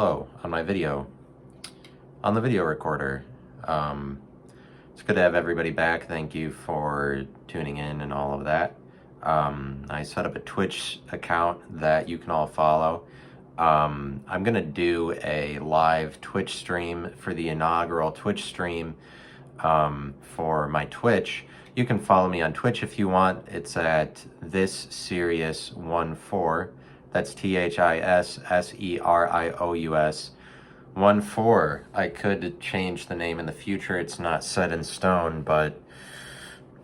Hello, on my video, on the video recorder. It's good to have everybody back. Thank you for tuning in and all of that. I set up a Twitch account that you can all follow. I'm gonna do a live Twitch stream for the inaugural Twitch stream for my Twitch. You can follow me on Twitch if you want. It's at ThisSerious14. That's ThisSerious 14. I could change the name in the future. It's not set in stone, but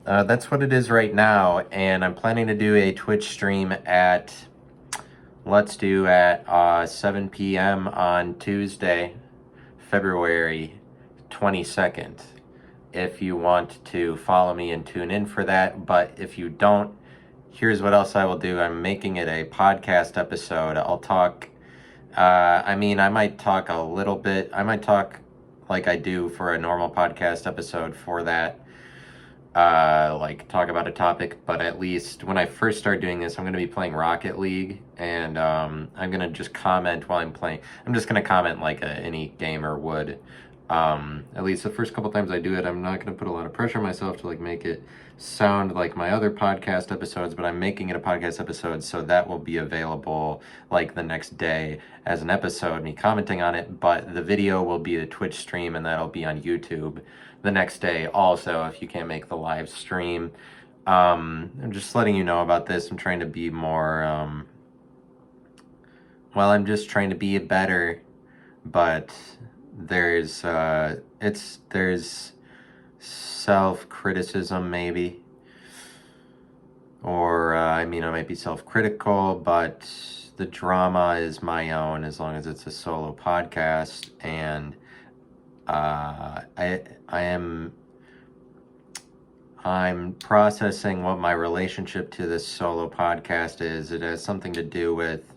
that's what it is right now. And I'm planning to do a Twitch stream at 7 p.m. on Tuesday, February 22nd. If you want to follow me and tune in for that, but if you don't, here's what else I will do. I'm making it a podcast episode. I'll talk, I might talk a little bit. I might talk like I do for a normal podcast episode for that. Like talk about a topic, but at least when I first start doing this, I'm going to be playing Rocket League, and I'm going to just comment while I'm playing. I'm just going to comment like any gamer would. At least the first couple times I do it, I'm not going to put a lot of pressure on myself to like make it sound like my other podcast episodes, but I'm making it a podcast episode, so that will be available like the next day as an episode, me commenting on it, but the video will be a Twitch stream, and that'll be on YouTube the next day also if you can't make the live stream. I'm just letting you know about this. I'm trying to be more, I'm just trying to be better, but there's self-criticism maybe, or I might be self-critical, but the drama is my own as long as it's a solo podcast. And I'm processing what my relationship to this solo podcast is. It has something to do with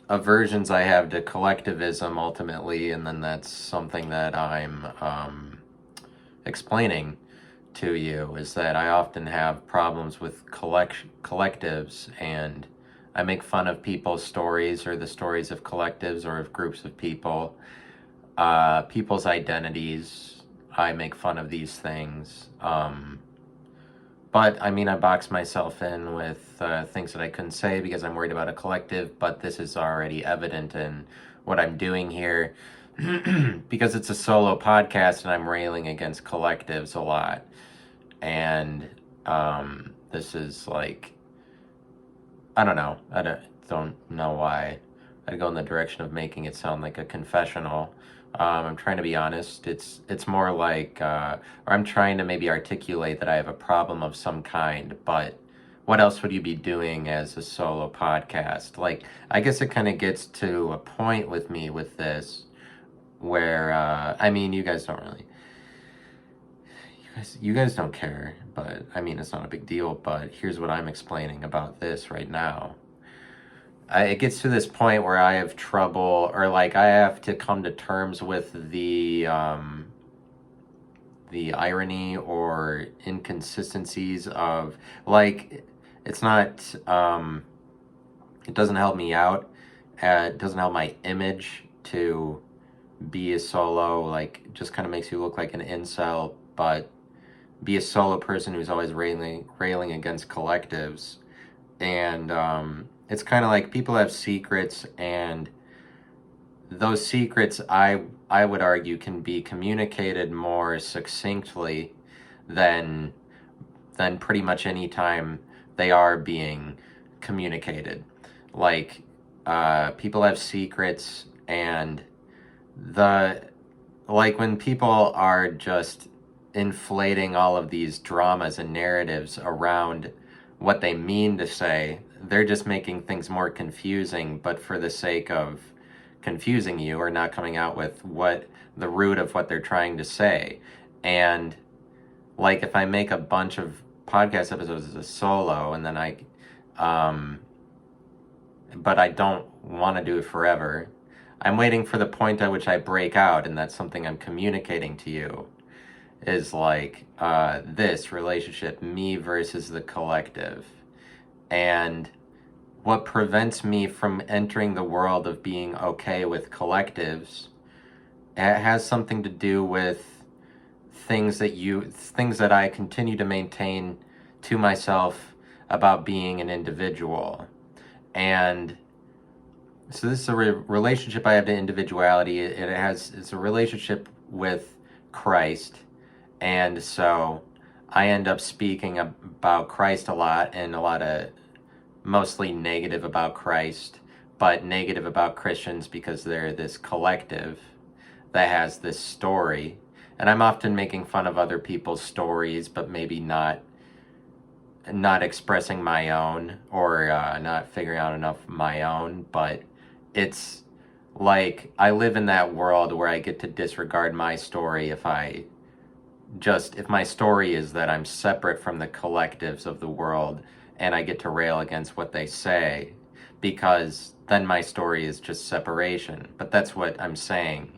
aversions I have to collectivism ultimately, and then that's something that I'm explaining to you, is that I often have problems with collectives, and I make fun of people's stories or the stories of collectives or of groups of people, people's identities. I make fun of these things. But I box myself in with things that I couldn't say because I'm worried about a collective, but this is already evident in what I'm doing here because it's a solo podcast and I'm railing against collectives a lot. And this is like, I don't know. I don't know why I'd go in the direction of making it sound like a confessional. I'm trying to be honest. It's more like, or I'm trying to maybe articulate that I have a problem of some kind, but what else would you be doing as a solo podcast? Like, I guess it kind of gets to a point with me with this where, you guys don't really, you guys don't care, but it's not a big deal, but here's what I'm explaining about this right now. It gets to this point where I have trouble, or like I have to come to terms with the irony or inconsistencies of, like, it's not, it doesn't help me out. It doesn't help my image to be a solo, like, just kind of makes you look like an incel, but be a solo person who's always railing against collectives. And, it's kind of like people have secrets, and those secrets, I would argue, can be communicated more succinctly than pretty much any time they are being communicated. Like, people have secrets, and when people are just inflating all of these dramas and narratives around what they mean to say, they're just making things more confusing, but for the sake of confusing you or not coming out with what the root of what they're trying to say. And like, if I make a bunch of podcast episodes as a solo, and then but I don't want to do it forever, I'm waiting for the point at which I break out, and that's something I'm communicating to you, is like, this relationship, me versus the collective. And what prevents me from entering the world of being okay with collectives, it has something to do with things that I continue to maintain to myself about being an individual. And so this is a relationship I have to individuality. It's a relationship with Christ. And so I end up speaking about Christ a lot, and a lot of mostly negative about Christ, but negative about Christians because they're this collective that has this story. And I'm often making fun of other people's stories, but maybe not expressing my own, or not figuring out enough my own. But it's like I live in that world where I get to disregard my story if my story is that I'm separate from the collectives of the world, and I get to rail against what they say, because then my story is just separation. But that's what I'm saying,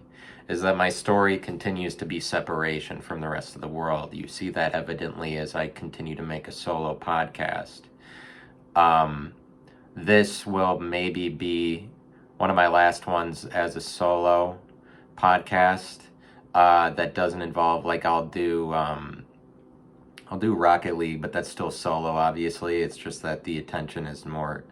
is that my story continues to be separation from the rest of the world. You see that evidently as I continue to make a solo podcast. This will maybe be one of my last ones as a solo podcast. That doesn't involve, like, I'll do Rocket League, but that's still solo, obviously. It's just that the attention is more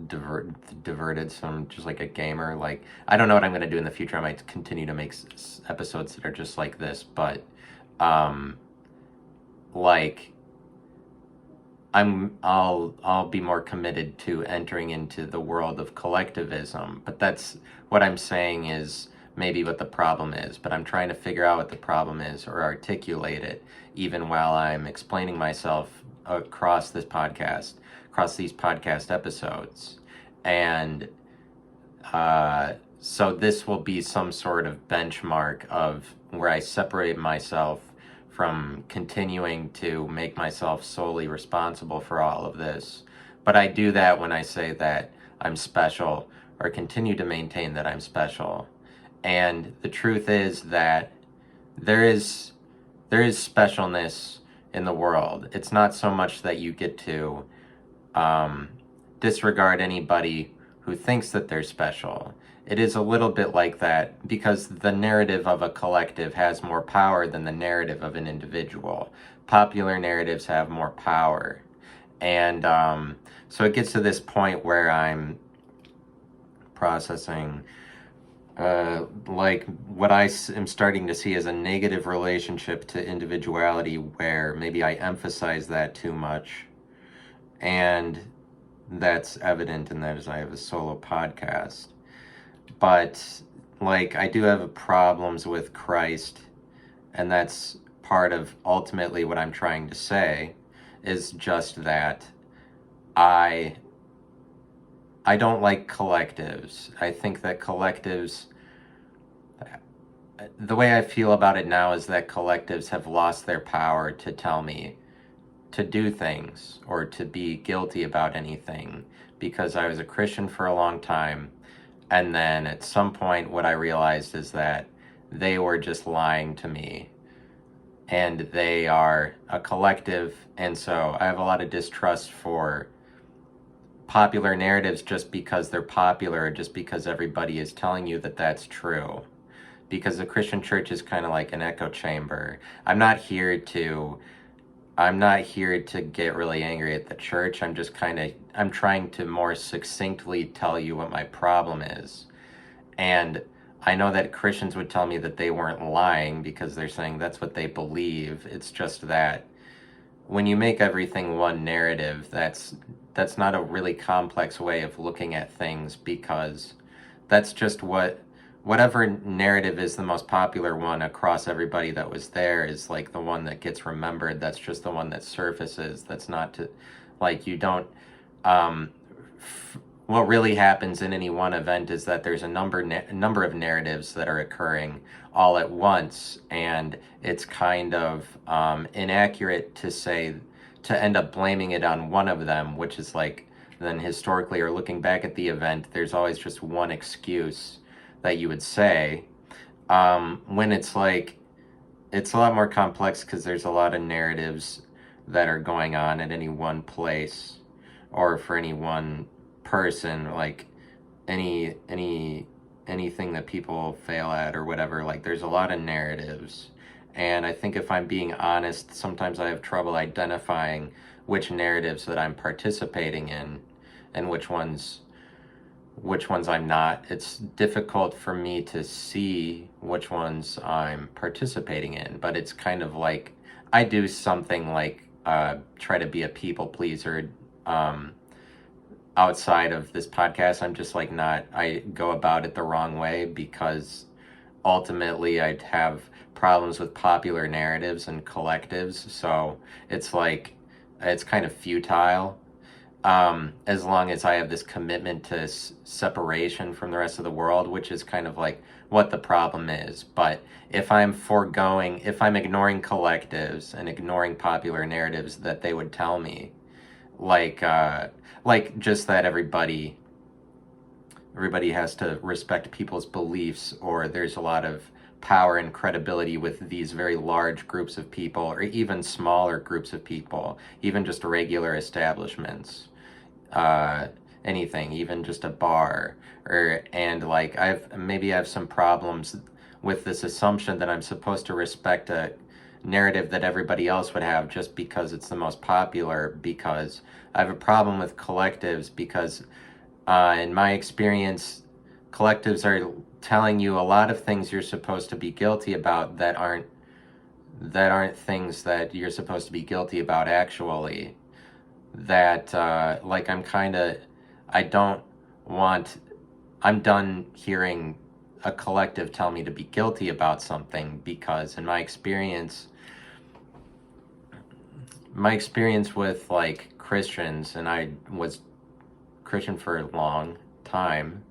diverted, so I'm just like a gamer. Like, I don't know what I'm going to do in the future. I might continue to make episodes that are just like this, but like, I'll be more committed to entering into the world of collectivism. But that's what I'm saying is maybe what the problem is, but I'm trying to figure out what the problem is, or articulate it, even while I'm explaining myself across these podcast episodes. And so this will be some sort of benchmark of where I separate myself from continuing to make myself solely responsible for all of this. But I do that when I say that I'm special, or continue to maintain that I'm special. And the truth is that there is specialness in the world. It's not so much that you get to disregard anybody who thinks that they're special. It is a little bit like that, because the narrative of a collective has more power than the narrative of an individual. Popular narratives have more power. And so it gets to this point where I'm processing like what I am starting to see as a negative relationship to individuality, where maybe I emphasize that too much. And that's evident in that as I have a solo podcast. But like, I do have problems with Christ, and that's part of ultimately what I'm trying to say, is just that I don't like collectives. I think that collectives, the way I feel about it now is that collectives have lost their power to tell me to do things or to be guilty about anything, because I was a Christian for a long time, and then at some point what I realized is that they were just lying to me, and they are a collective. And so I have a lot of distrust for popular narratives just because they're popular, or just because everybody is telling you that that's true. Because the Christian church is kind of like an echo chamber. I'm not here to get really angry at the church. I'm trying to more succinctly tell you what my problem is. And I know that Christians would tell me that they weren't lying, because they're saying that's what they believe. It's just that when you make everything one narrative, that's not a really complex way of looking at things, because that's just whatever narrative is the most popular one across everybody that was there is like the one that gets remembered. That's just the one that surfaces. That's not to, like, you don't, what really happens in any one event is that there's a number of narratives that are occurring all at once, and it's kind of inaccurate to end up blaming it on one of them, which is like, then historically, or looking back at the event, there's always just one excuse that you would say, when it's like, it's a lot more complex, because there's a lot of narratives that are going on at any one place, or for any one person, like anything that people fail at or whatever. Like, there's a lot of narratives, and I think if I'm being honest, sometimes I have trouble identifying which narratives that I'm participating in and which ones I'm not. It's difficult for me to see which ones I'm participating in, but it's kind of like I do something like try to be a people pleaser. Outside of this podcast, I'm just like not, I go about it the wrong way because ultimately I'd have problems with popular narratives and collectives. So it's like, it's kind of futile. As long as I have this commitment to separation from the rest of the world, which is kind of like what the problem is. But if I'm ignoring collectives and ignoring popular narratives that they would tell me, like just that everybody has to respect people's beliefs, or there's a lot of power and credibility with these very large groups of people, or even smaller groups of people, even just regular establishments, anything, even just a bar, and like I have some problems with this assumption that I'm supposed to respect a narrative that everybody else would have just because it's the most popular, because I have a problem with collectives because in my experience, collectives are telling you a lot of things you're supposed to be guilty about that aren't things that you're supposed to be guilty about actually. That like I don't want, I'm done hearing a collective tell me to be guilty about something, because in my experience with like Christians, and I was Christian for a long time,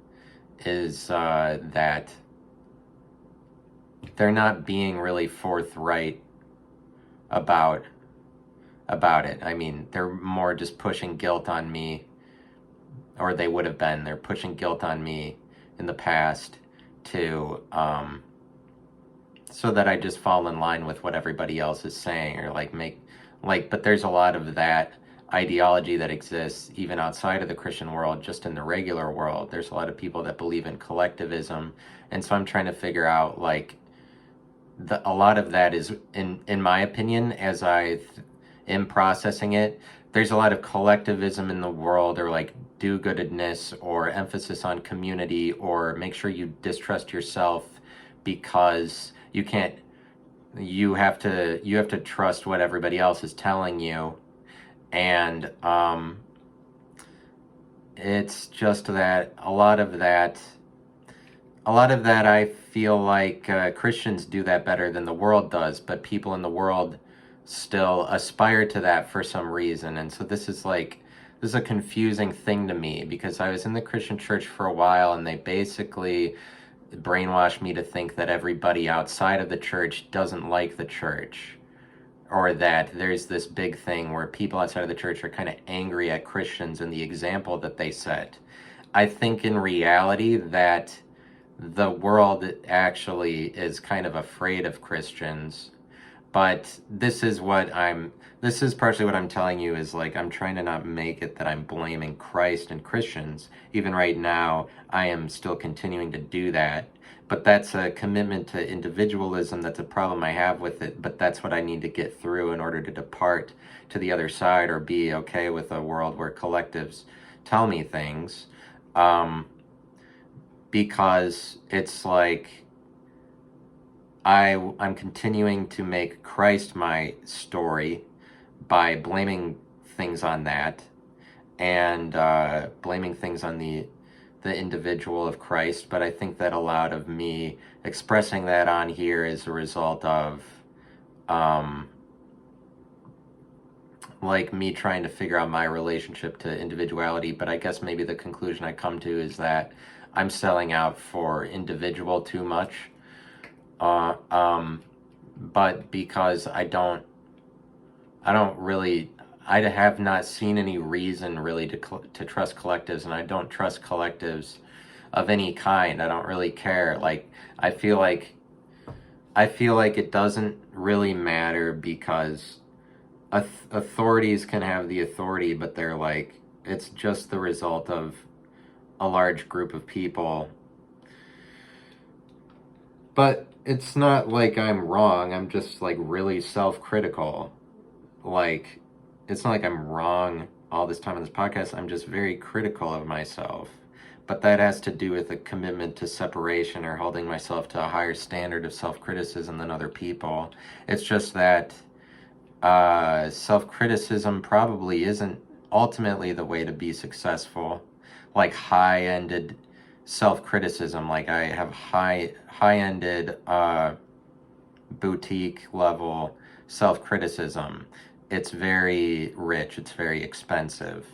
is that they're not being really forthright about it. I mean, they're more just pushing guilt on me, or they would have been. They're pushing guilt on me in the past to so that I just fall in line with what everybody else is saying, or but there's a lot of that ideology that exists even outside of the Christian world, just in the regular world. There's a lot of people that believe in collectivism, and so I'm trying to figure out like a lot of that is in my opinion, as I am processing it, there's a lot of collectivism in the world, or like do-goodedness, or emphasis on community, or make sure you distrust yourself because you have to trust what everybody else is telling you. And it's just that a lot of that I feel like Christians do that better than the world does, but people in the world still aspire to that for some reason. And so this is a confusing thing to me, because I was in the Christian church for a while, and they basically brainwashed me to think that everybody outside of the church doesn't like the church, or that there's this big thing where people outside of the church are kind of angry at Christians and the example that they set. I think in reality that the world actually is kind of afraid of Christians. But this is partially what I'm telling you, is like I'm trying to not make it that I'm blaming Christ and Christians. Even right now, I am still continuing to do that. But that's a commitment to individualism. That's a problem I have with it. But that's what I need to get through in order to depart to the other side, or be okay with a world where collectives tell me things. Because it's like I'm continuing to make Christ my story by blaming things on that, and blaming things on the individual of Christ. But I think that a lot of me expressing that on here is a result of like me trying to figure out my relationship to individuality. But I guess maybe the conclusion I come to is that I'm selling out for individual too much. But because I have not seen any reason really to trust collectives, and I don't trust collectives of any kind. I don't really care. Like, I feel like it doesn't really matter, because authorities can have the authority, but they're like It's just the result of a large group of people. But it's not like I'm wrong. I'm just like really self-critical. Like, it's not like I'm wrong all this time on this podcast. I'm just very critical of myself. But that has to do with a commitment to separation or holding myself to a higher standard of self-criticism than other people. It's just that self-criticism probably isn't ultimately the way to be successful. Like high-ended self-criticism, like I have high-ended boutique level self-criticism. It's very rich, it's very expensive.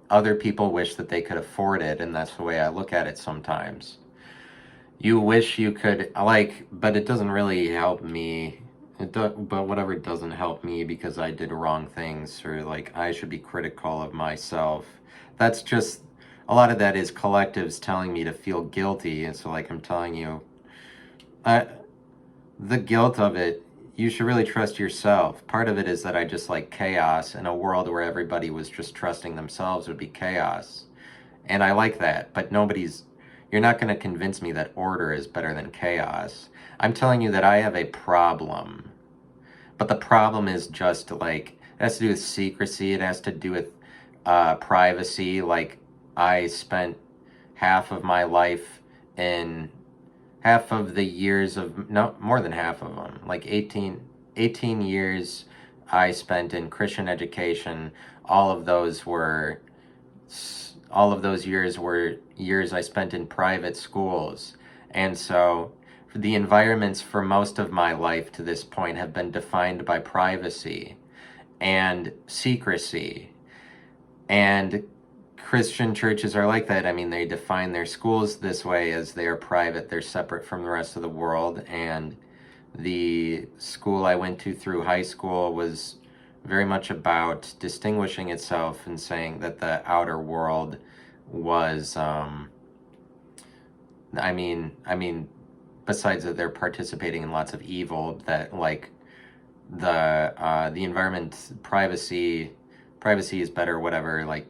Other people wish that they could afford it, and that's the way I look at it sometimes. You wish you could, like, but it doesn't really help me. But whatever doesn't help me because I did wrong things, or like I should be critical of myself. That's just, a lot of that is collectives telling me to feel guilty. And so, like, I'm telling you, I, the guilt of it, you should really trust yourself. Part of it is that I just like chaos, and a world where everybody was just trusting themselves would be chaos. And I like that, but you're not going to convince me that order is better than chaos. I'm telling you that I have a problem. But the problem is just like, it has to do with secrecy, it has to do with privacy. Like, I spent half of my life in half of the years of, no, more than half of them, like 18 years I spent in Christian education. All of those years were years I spent in private schools. And so the environments for most of my life to this point have been defined by privacy and secrecy. And Christian churches are like that. I mean, they define their schools this way as they are private, they're separate from the rest of the world. And the school I went to through high school was very much about distinguishing itself and saying that the outer world was, I mean, besides that they're participating in lots of evil, that like the environment, privacy is better, whatever. Like,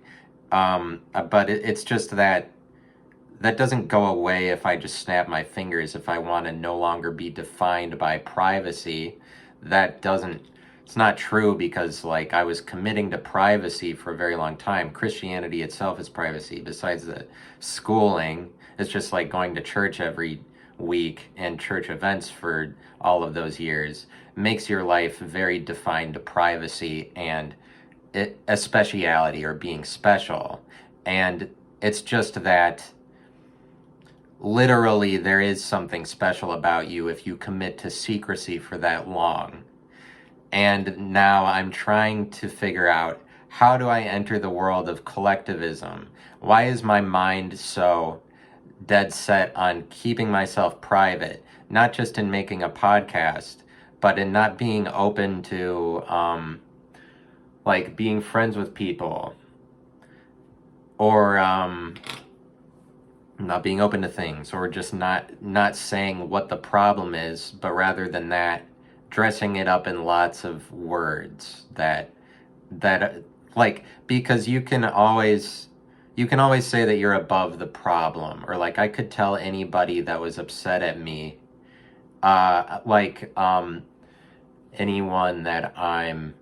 but it's just that doesn't go away if I just snap my fingers. If I want to no longer be defined by privacy, that doesn't, it's not true, because like I was committing to privacy for a very long time. Christianity itself is privacy. Besides the schooling, it's just like going to church every week and church events for all of those years makes your life very defined to privacy and a speciality, or being special. And it's just that literally there is something special about you if you commit to secrecy for that long. And now I'm trying to figure out, how do I enter the world of collectivism? Why is my mind so dead set on keeping myself private, not just in making a podcast, but in not being open to like being friends with people, or not being open to things, or just not saying what the problem is, but rather than that, dressing it up in lots of words that like, because you can always say that you're above the problem. Or like, I could tell anybody that was upset at me, anyone that I'm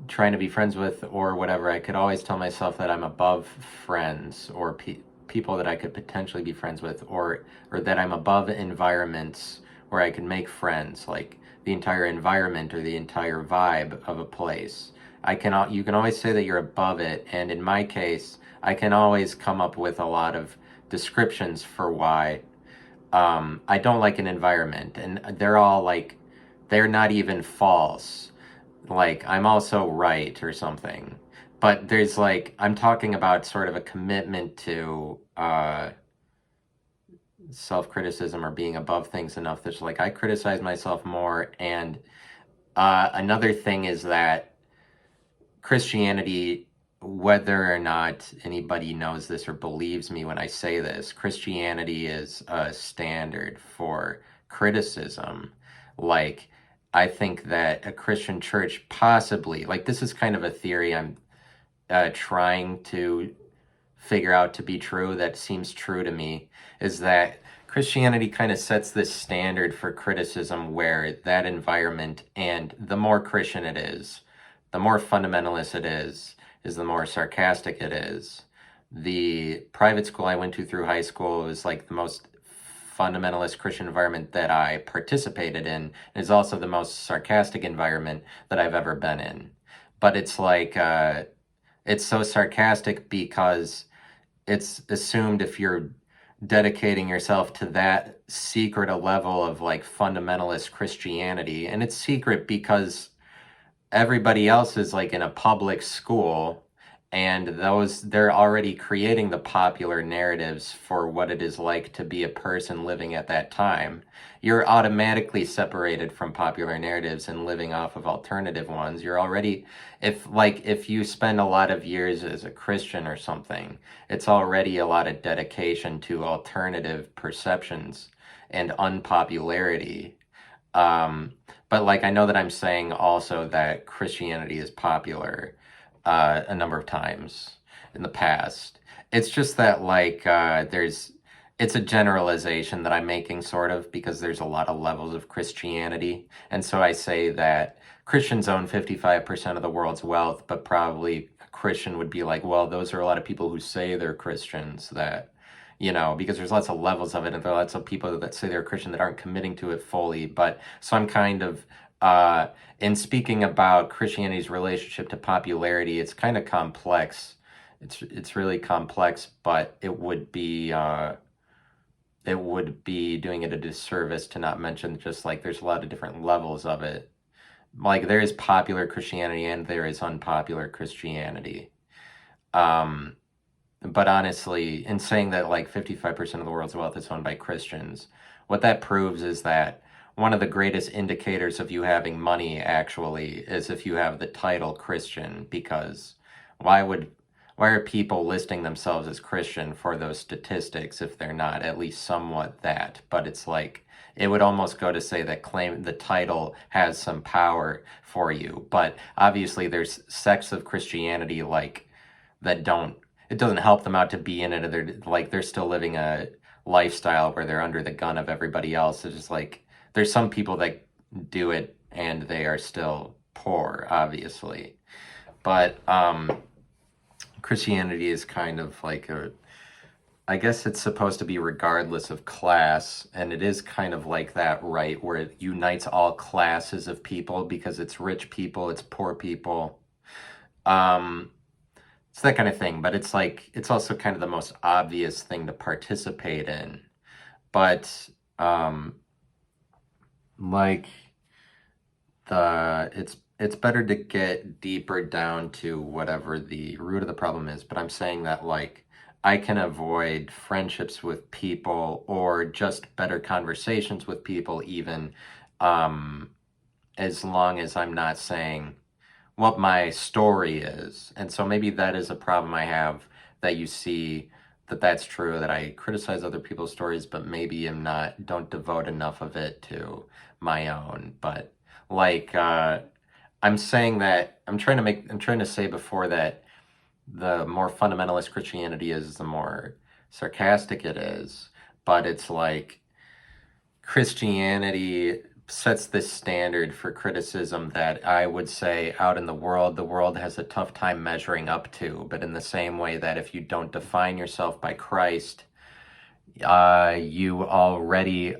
trying to be friends with or whatever, I could always tell myself that I'm above friends, or people that I could potentially be friends with, or that I'm above environments where I can make friends, like the entire environment or the entire vibe of a place. You can always say that you're above it, and in my case, I can always come up with a lot of descriptions for why I don't like an environment, and they're all like, they're not even false. Like, I'm also right or something. But there's like, I'm talking about sort of a commitment to self-criticism, or being above things enough that's like, I criticize myself more. And another thing is that Christianity, whether or not anybody knows this or believes me when I say this, Christianity is a standard for criticism. I think that a Christian church possibly, like, this is kind of a theory I'm trying to figure out to be true, that seems true to me, is that Christianity kind of sets this standard for criticism where that environment, and the more Christian it is, the more fundamentalist it is the more sarcastic it is. The private school I went to through high school was like the most fundamentalist Christian environment that I participated in. It's also the most sarcastic environment that I've ever been in. But it's like, it's so sarcastic because it's assumed if you're dedicating yourself to that secret a level of like fundamentalist Christianity, and it's secret because everybody else is like in a public school, and they're already creating the popular narratives for what it is like to be a person living at that time. You're automatically separated from popular narratives and living off of alternative ones. You're already, if you spend a lot of years as a Christian or something, it's already a lot of dedication to alternative perceptions and unpopularity. But like, I know that I'm saying also that Christianity is popular a number of times in the past. It's just that like it's a generalization that I'm making sort of, because there's a lot of levels of Christianity. And so I say that Christians own 55% of the world's wealth, but probably a Christian would be like, well, those are a lot of people who say they're Christians, that, because there's lots of levels of it, and there are lots of people that say they're Christian that aren't committing to it fully. But so I'm kind of, in speaking about Christianity's relationship to popularity, it's kind of complex. It's really complex, but it would be doing it a disservice to not mention just like there's a lot of different levels of it. Like, there is popular Christianity and there is unpopular Christianity. But honestly, in saying that like 55% of the world's wealth is owned by Christians, what that proves is that one of the greatest indicators of you having money actually is if you have the title Christian, because why are people listing themselves as Christian for those statistics if they're not at least somewhat that? But it's like, it would almost go to say that claim the title has some power for you. But obviously there's sects of Christianity like that it doesn't help them out to be in it. They're still living a lifestyle where they're under the gun of everybody else. It's just like, there's some people that do it and they are still poor, obviously. But Christianity is kind of like I guess it's supposed to be regardless of class, and it is kind of like that, right? Where it unites all classes of people, because it's rich people, it's poor people. It's that kind of thing, but it's like, it's also kind of the most obvious thing to participate in. But like it's better to get deeper down to whatever the root of the problem is. But I'm saying that like I can avoid friendships with people or just better conversations with people even, as long as I'm not saying what my story is. And so maybe that is a problem I have, that you see that that's true, that I criticize other people's stories, but maybe don't devote enough of it to my own. But like, I'm saying that I'm trying to say before that the more fundamentalist Christianity is, the more sarcastic it is. But it's like Christianity sets this standard for criticism that I would say out in the world has a tough time measuring up to. But in the same way that if you don't define yourself by Christ, you already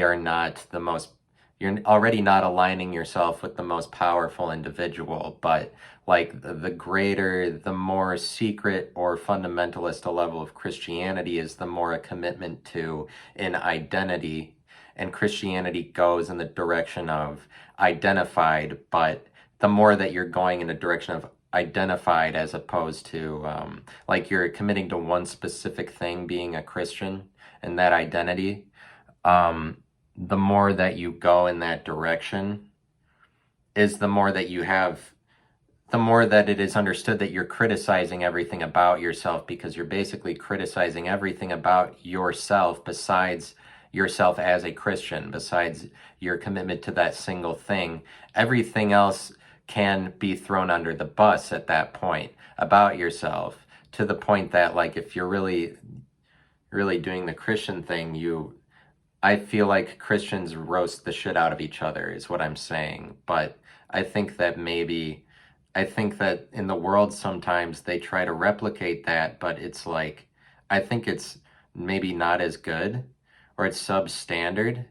are not the most, you're already not aligning yourself with the most powerful individual. But like the greater, the more secret or fundamentalist a level of Christianity is, the more a commitment to an identity. And Christianity goes in the direction of identified, but the more that you're going in a direction of identified as opposed to like you're committing to one specific thing, being a Christian, and that identity, the more that you go in that direction is the more that you have, the more that it is understood that you're criticizing everything about yourself, because you're basically criticizing everything about yourself besides yourself as a Christian, besides your commitment to that single thing. Everything else can be thrown under the bus at that point about yourself, to the point that, like, if you're really doing the Christian thing, I feel like Christians roast the shit out of each other, is what I'm saying. But I think that I think that in the world sometimes they try to replicate that, but it's like, I think it's maybe not as good, or it's substandard,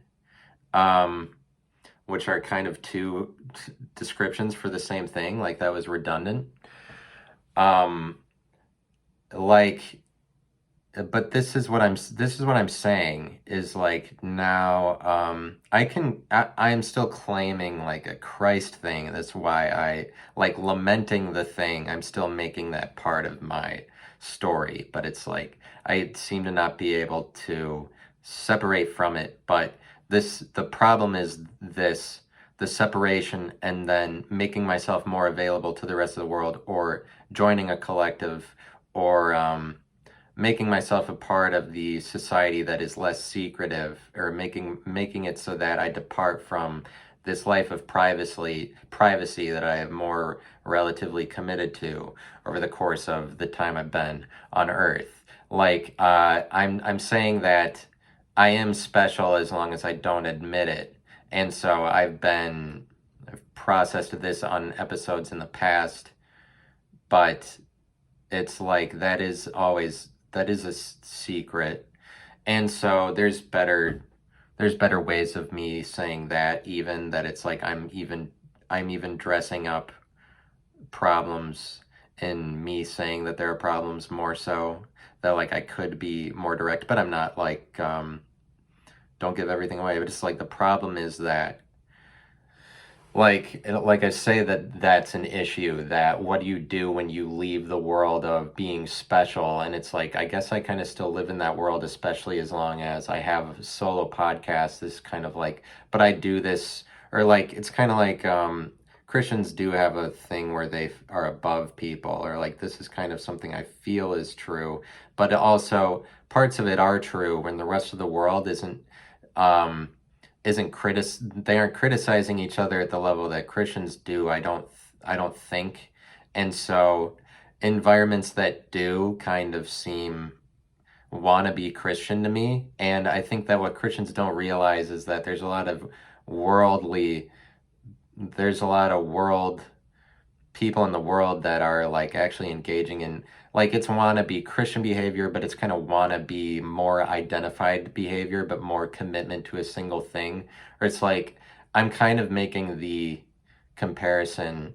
um, which are kind of two descriptions for the same thing. Like, that was redundant. Um, like, but this is what I'm saying, is like, now I am still claiming like a Christ thing. That's why I like lamenting the thing. I'm still making that part of my story, but it's like I seem to not be able to separate from it. But the problem is this, the separation, and then making myself more available to the rest of the world, or joining a collective, or making myself a part of the society that is less secretive, or making it so that I depart from this life of privacy that I have more relatively committed to over the course of the time I've been on Earth. Like, I'm saying that I am special as long as I don't admit it. And so I've processed this on episodes in the past, but it's like that is a secret. And so there's better ways of me saying that, even that it's like I'm even dressing up problems in me saying that there are problems, more so that like I could be more direct, but I'm not. Like, don't give everything away. But it's like, the problem is that, like I say, that's an issue. That what do you do when you leave the world of being special? And it's like, I guess I kind of still live in that world, especially as long as I have solo podcasts. This kind of like, but I do this, or like, it's kind of like, Christians do have a thing where they are above people, or like, this is kind of something I feel is true, but also parts of it are true when the rest of the world um, they aren't criticizing each other at the level that Christians do. I don't think. And so environments that do kind of seem want to be Christian to me. And I think that what Christians don't realize is that there's a lot of world people in the world that are like actually engaging in, like, it's wannabe Christian behavior, but it's kind of wannabe more identified behavior, but more commitment to a single thing. Or it's like, I'm kind of making the comparison,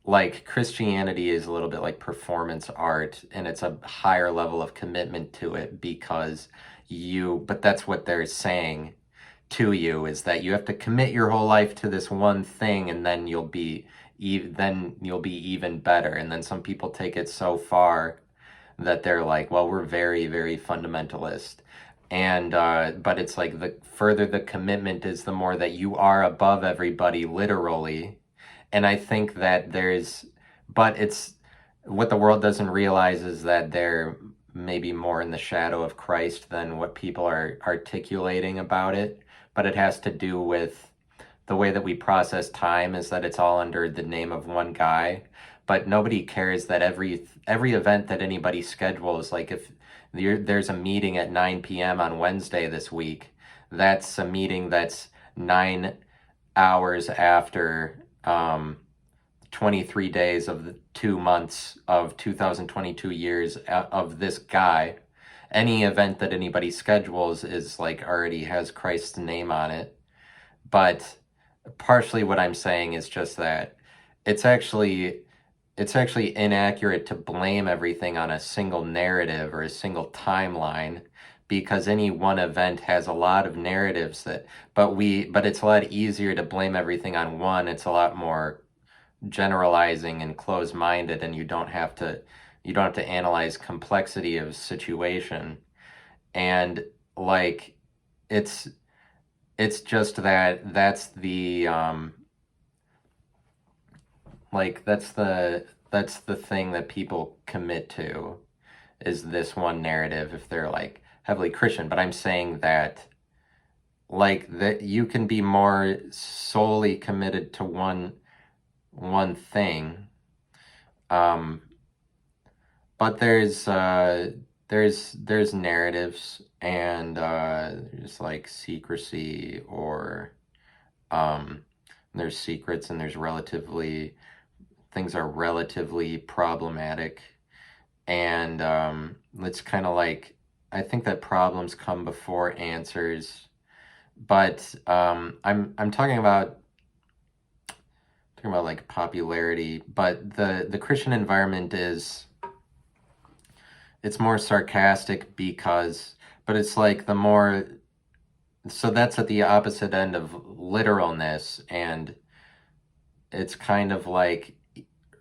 like, Christianity is a little bit like performance art, and it's a higher level of commitment to it, but that's what they're saying to you, is that you have to commit your whole life to this one thing, and then you'll be even better. And then some people take it so far that they're like, well, we're very, very fundamentalist. And but it's like, the further the commitment is, the more that you are above everybody, literally. And I think that but it's what the world doesn't realize is that they're maybe more in the shadow of Christ than what people are articulating about it. But it has to do with the way that we process time, is that it's all under the name of one guy. But nobody cares that every event that anybody schedules, like if there's a meeting at 9 p.m. on Wednesday this week, that's a meeting that's 9 hours after 23 days of the 2 months of 2022 years of this guy. Any event that anybody schedules is like, already has Christ's name on it. But partially what I'm saying is just that it's actually inaccurate to blame everything on a single narrative or a single timeline, because any one event has a lot of narratives but it's a lot easier to blame everything on one. It's a lot more generalizing and closed-minded, and you don't have to analyze complexity of situation. And like, it's just that's the like, that's the thing that people commit to, is this one narrative, if they're like heavily Christian. But I'm saying that, like, that you can be more solely committed to one one thing. But there's narratives, and there's like secrecy, or um, there's secrets, and there's relatively things are relatively problematic, and it's kind of like, I think that problems come before answers, but I'm talking about like popularity, but the Christian environment is, it's more sarcastic because, but it's like the more, so that's at the opposite end of literalness, and it's kind of like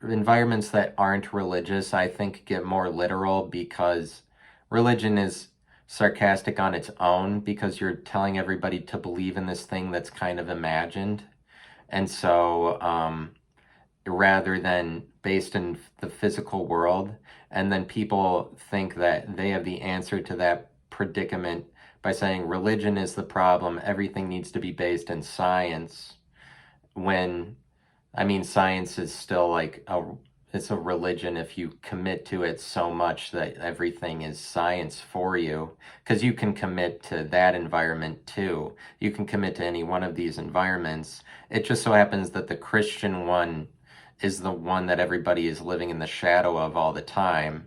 environments that aren't religious, I think, get more literal because religion is sarcastic on its own because you're telling everybody to believe in this thing that's kind of imagined. And so, rather than based in the physical world, and then people think that they have the answer to that predicament by saying religion is the problem, everything needs to be based in science, when, I mean, science is still like it's a religion if you commit to it so much that everything is science for you, because you can commit to that environment too. You can commit to any one of these environments. It just so happens that the Christian one is the one that everybody is living in the shadow of all the time,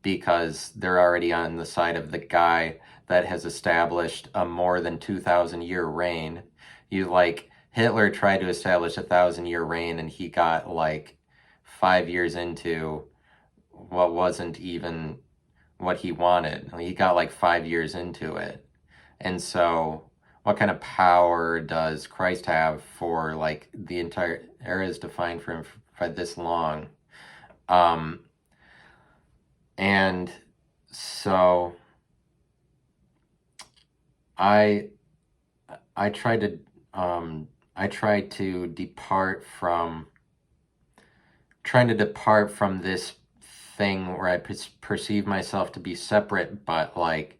because they're already on the side of the guy that has established a more than 2,000 year reign. You like, Hitler tried to establish 1,000 year reign, and he got like 5 years into what wasn't even what he wanted. He got like 5 years into it. And so, what kind of power does Christ have for like the entire era is defined for him for this long? Um, and so I I try to I try to depart from trying to depart from this thing where I perceive myself to be separate, but like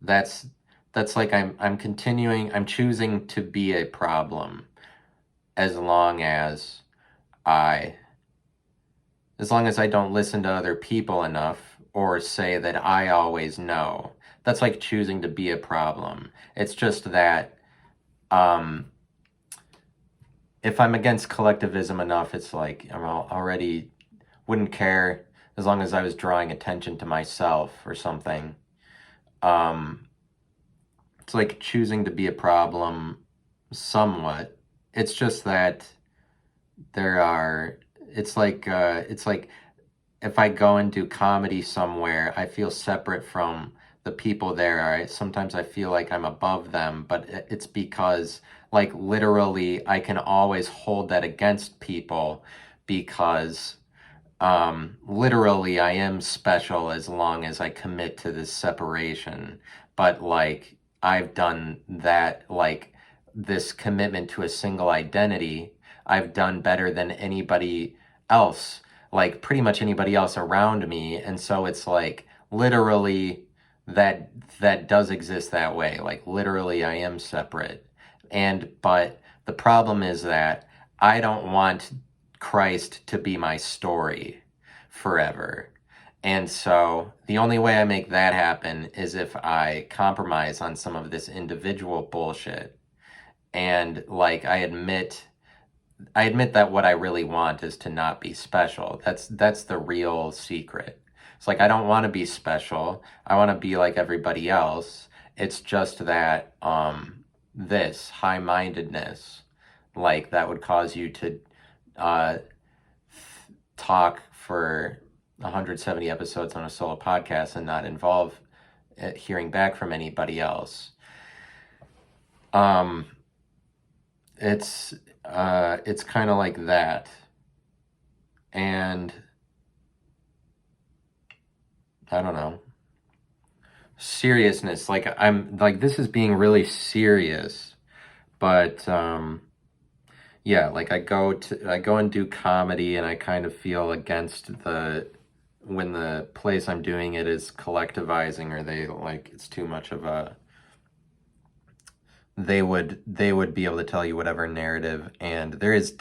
that's that's like I'm choosing to be a problem as long as I as long as I don't listen to other people enough or say that I always know. That's like choosing to be a problem. It's just that um, if I'm against collectivism enough, it's like I'm already wouldn't care as long as I was drawing attention to myself or something. Um, it's like choosing to be a problem somewhat. It's just that there are, it's like if I go and do comedy somewhere, I feel separate from the people there. Sometimes I feel like I'm above them, but it's because, like, literally, I can always hold that against people because, literally, I am special as long as I commit to this separation. But, like, I've done that, like, this commitment to a single identity, I've done better than anybody else, like pretty much anybody else around me. And so it's like literally that does exist that way. Like literally I am separate. And but the problem is that I don't want Christ to be my story forever. And so the only way I make that happen is if I compromise on some of this individual bullshit, and like I admit that what I really want is to not be special. That's the real secret. It's like I don't want to be special. I want to be like everybody else. It's just that this high-mindedness, like that would cause you to uh, talk for 170 episodes on a solo podcast and not involve hearing back from anybody else. Um, it's kind of like that, and I don't know, seriousness, like I'm like, this is being really serious, but yeah, like I go and do comedy, and I kind of feel against the when the place I'm doing it is collectivizing, or they like it's too much of a, they would be able to tell you whatever narrative, and there is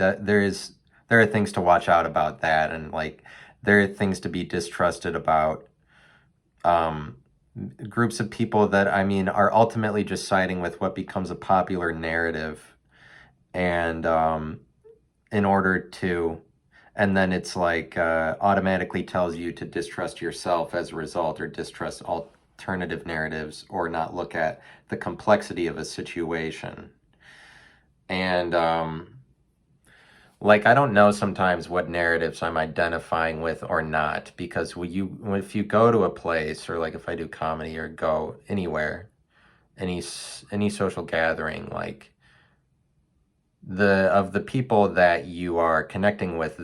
there are things to watch out about that, and like there are things to be distrusted about um, groups of people that, I mean, are ultimately just siding with what becomes a popular narrative, and in order to, and then it's like automatically tells you to distrust yourself as a result, or distrust alternative narratives, or not look at the complexity of a situation. And like, I don't know sometimes what narratives I'm identifying with or not, because if you go to a place, or like if I do comedy or go anywhere, any social gathering, like the people that you are connecting with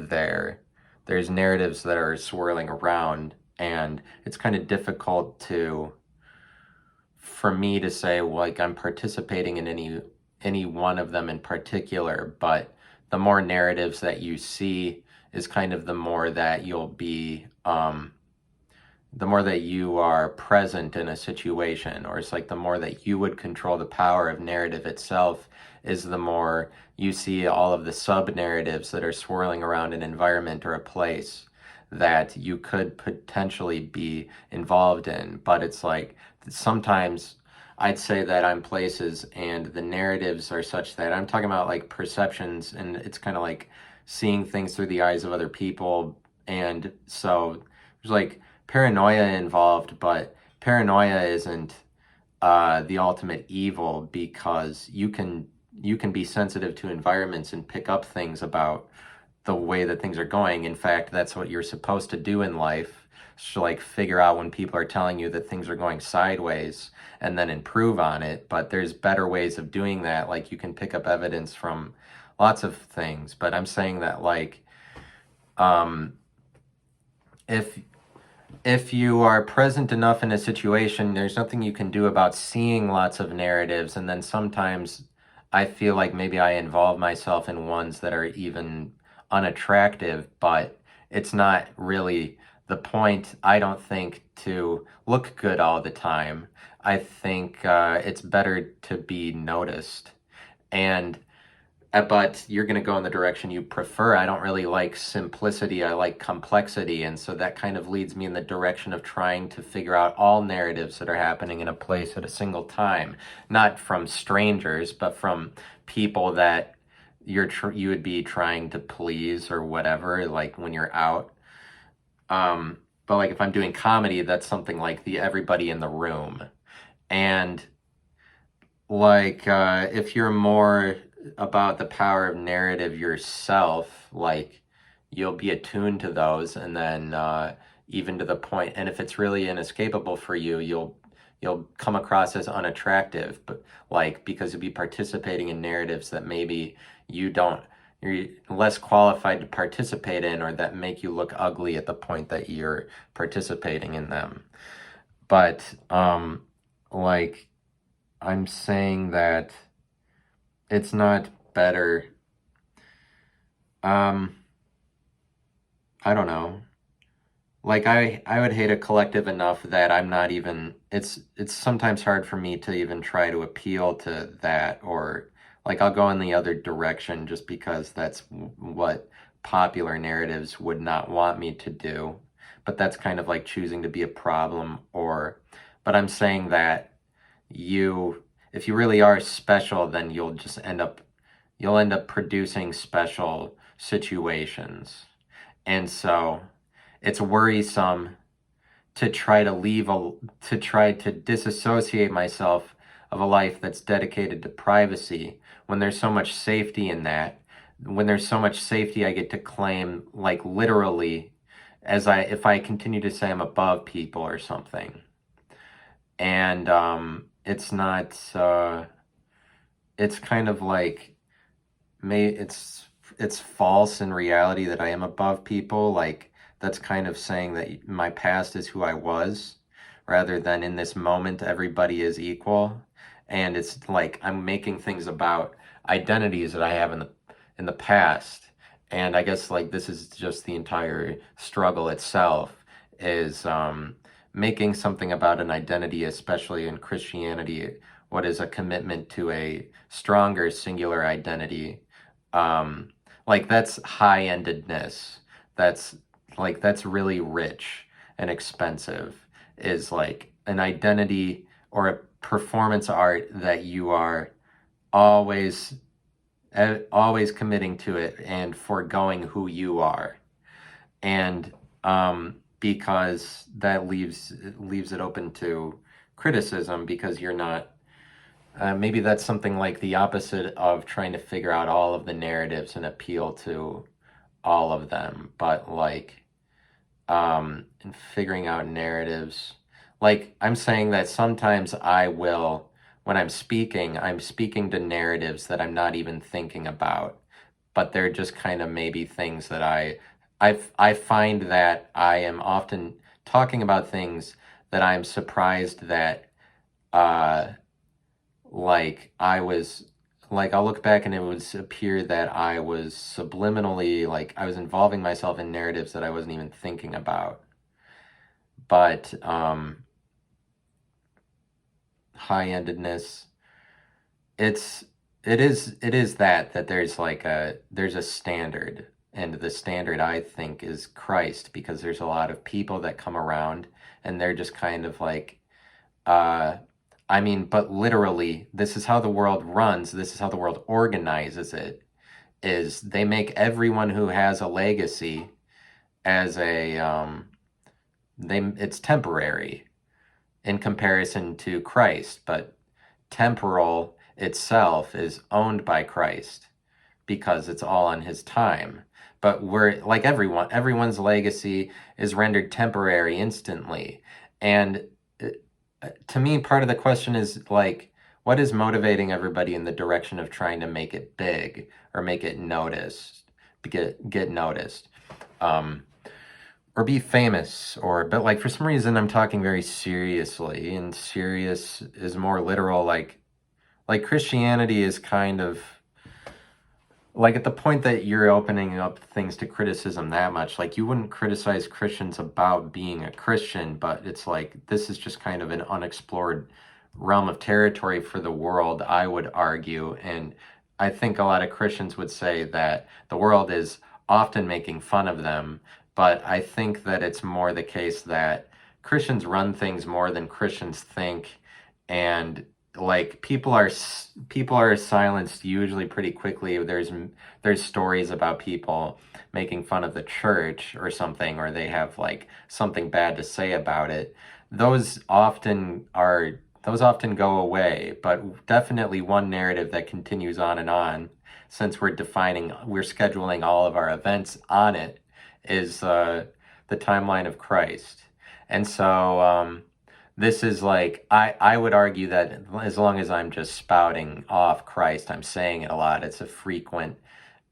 there's narratives that are swirling around, and it's kind of difficult for me to say, like, I'm participating in any one of them in particular. But the more narratives that you see is kind of the more that you'll be the more that you are present in a situation, or it's like the more that you would control the power of narrative itself, is the more you see all of the sub narratives that are swirling around an environment or a place that you could potentially be involved in. But it's like sometimes I'd say that I'm places and the narratives are such that I'm talking about like perceptions, and it's kind of like seeing things through the eyes of other people. And so there's like paranoia involved, but paranoia isn't the ultimate evil, because you can be sensitive to environments and pick up things about the way that things are going. In fact, that's what you're supposed to do in life. So like figure out when people are telling you that things are going sideways and then improve on it. But there's better ways of doing that. Like you can pick up evidence from lots of things. But I'm saying that like um, if if you are present enough in a situation, there's nothing you can do about seeing lots of narratives. And then sometimes I feel like maybe I involve myself in ones that are even unattractive, but it's not really the point, I don't think, to look good all the time. I think it's better to be noticed. And but you're going to go in the direction you prefer. I don't really like simplicity. I like complexity. And so that kind of leads me in the direction of trying to figure out all narratives that are happening in a place at a single time, not from strangers, but from people that you would be trying to please or whatever, like when you're out. But like if I'm doing comedy, that's something like the everybody in the room. And like if you're more about the power of narrative yourself, like you'll be attuned to those, and then even to the point, and if it's really inescapable for you, you'll come across as unattractive, but like because you'll be participating in narratives that maybe you're less qualified to participate in, or that make you look ugly at the point that you're participating in them. But like I'm saying that it's not better. Um, I don't know. Like I would hate a collective enough that I'm not even, it's sometimes hard for me to even try to appeal to that, or like I'll go in the other direction just because that's what popular narratives would not want me to do. But that's kind of like choosing to be a problem, or but I'm saying that if you really are special, then you'll end up producing special situations. And so it's worrisome to try to to try to disassociate myself of a life that's dedicated to privacy, when there's so much safety in that. When there's so much safety, I get to claim, like, literally, if I continue to say I'm above people or something. And it's not it's kind of like it's false in reality that I am above people. Like that's kind of saying that my past is who I was, rather than in this moment everybody is equal. And it's like I'm making things about identities that I have in the past. And I guess like this is just the entire struggle itself, is making something about an identity, especially in Christianity, what is a commitment to a stronger singular identity. Um, like that's high-endedness. That's that's really rich and expensive, is like an identity or a performance art that you are always always committing to it and foregoing who you are. And because that leaves it open to criticism, because you're not maybe that's something like the opposite of trying to figure out all of the narratives and appeal to all of them, but like in figuring out narratives, like I'm saying that sometimes I will, when I'm speaking to narratives that I'm not even thinking about, but they're just kind of maybe things that I find that I am often talking about things that I'm surprised that uh I was, like, I'll look back and it would appear that I was subliminally, like I was involving myself in narratives that I wasn't even thinking about. But high-endedness, it's it is that there's a standard, and the standard I think is Christ, because there's a lot of people that come around and they're just kind of like uh I mean, but literally, this is how the world runs, this is how the world organizes it, is they make everyone who has a legacy as a it's temporary in comparison to Christ, but temporal itself is owned by Christ because it's all on his time. But we're like everyone's legacy is rendered temporary instantly. And to me, part of the question is like, what is motivating everybody in the direction of trying to make it big or make it noticed, get noticed, or be famous, or, but like for some reason I'm talking very seriously, and serious is more literal, like Christianity is kind of like at the point that you're opening up things to criticism that much, like you wouldn't criticize Christians about being a Christian, but it's like this is just kind of an unexplored realm of territory for the world, I would argue. And I think a lot of Christians would say that the world is often making fun of them, but I think that it's more the case that Christians run things more than Christians think, and like people are silenced usually pretty quickly. There's stories about people making fun of the church or something, or they have like something bad to say about it. Those often go away, but definitely one narrative that continues on and on, since we're scheduling all of our events on it, is the timeline of Christ. And so this is like, I would argue that as long as I'm just spouting off Christ, I'm saying it a lot, it's a frequent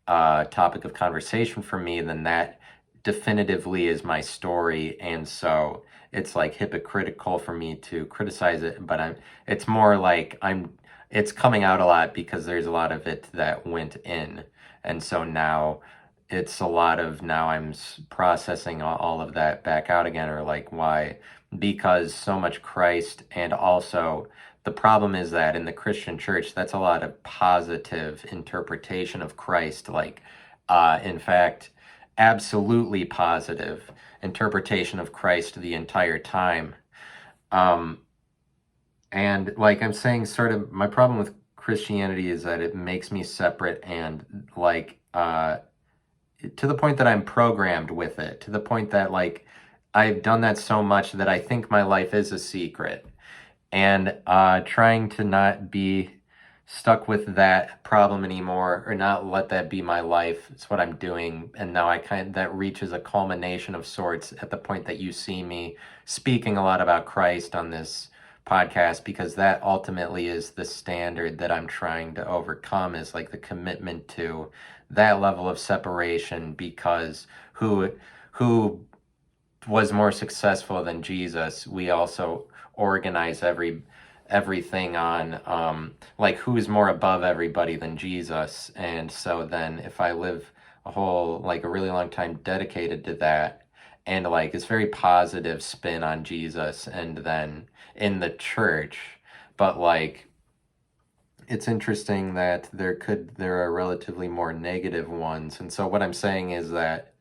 topic of conversation for me, then that definitively is my story. And so it's like hypocritical for me to criticize it, but it's more like it's coming out a lot because there's a lot of it that went in. And so now it's a lot of, now I'm processing all of that back out again, or like why, because so much Christ. And also the problem is that in the Christian church, that's a lot of positive interpretation of Christ, like in fact absolutely positive interpretation of Christ the entire time. um and like I'm saying, sort of my problem with Christianity is that it makes me separate, and like to the point that I'm programmed with it, to the point that like I've done that so much that I think my life is a secret. And trying to not be stuck with that problem anymore, or not let that be my life, it's what I'm doing. And now that reaches a culmination of sorts at the point that you see me speaking a lot about Christ on this podcast, because that ultimately is the standard that I'm trying to overcome, is like the commitment to that level of separation. Because who was more successful than Jesus? We also organize everything on like who's more above everybody than Jesus. And so then if I live a really long time dedicated to that, and like it's very positive spin on Jesus and then in the church, but like it's interesting that there are relatively more negative ones. And so what I'm saying is that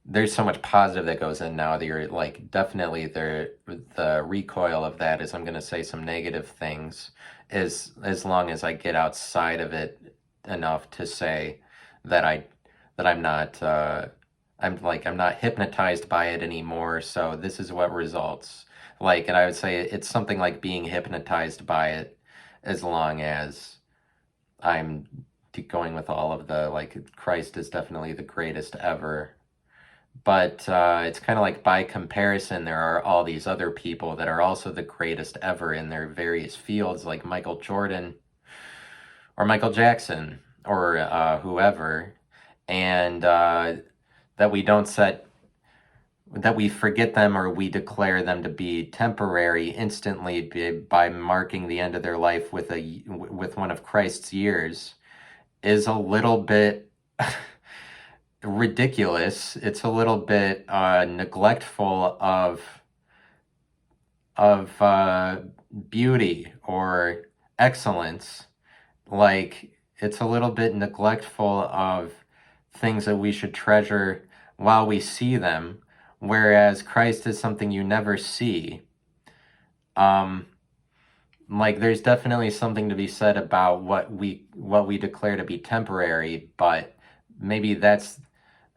there's so much positive that goes in now that you're like, definitely the recoil of that is I'm going to say some negative things, as long as I get outside of it enough to say that I'm not I'm not hypnotized by it anymore. So this is what results. Like, and I would say it's something like being hypnotized by it, as long as I'm going with all of the, like, Christ is definitely the greatest ever. But it's kind of like, by comparison, there are all these other people that are also the greatest ever in their various fields, like Michael Jordan or Michael Jackson or whoever, and that we forget them, or we declare them to be temporary instantly by marking the end of their life with one of Christ's years, is a little bit ridiculous. It's a little bit neglectful of beauty or excellence. Like, it's a little bit neglectful of things that we should treasure while we see them, whereas Christ is something you never see. Like, there's definitely something to be said about what we declare to be temporary, but maybe that's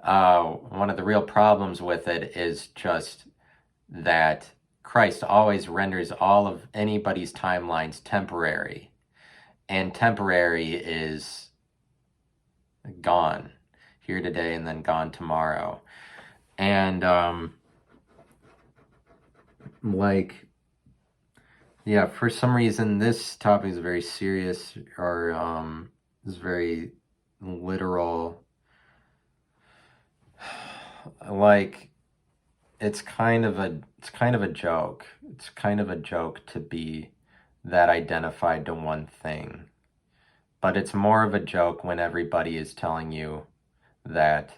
one of the real problems with it, is just that Christ always renders all of anybody's timelines temporary, and temporary is gone here today and then gone tomorrow. And like, yeah, for some reason this topic is very serious, or is very literal. Like, it's kind of a joke. It's kind of a joke to be that identified to one thing. But it's more of a joke when everybody is telling you that,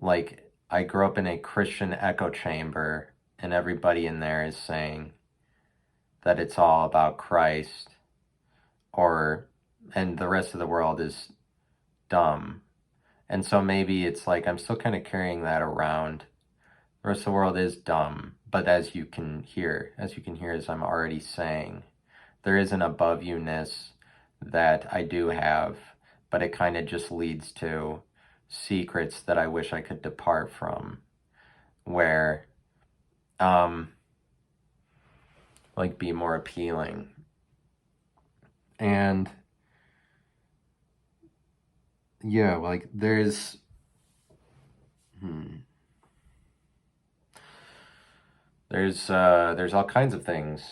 like, I grew up in a Christian echo chamber, and everybody in there is saying that it's all about Christ, and the rest of the world is dumb. And so maybe it's like, I'm still kind of carrying that around. The rest of the world is dumb, but as you can hear, as I'm already saying, there is an above you-ness that I do have, but it kind of just leads to secrets that I wish I could depart from, where, like, be more appealing. And yeah, like, there's all kinds of things.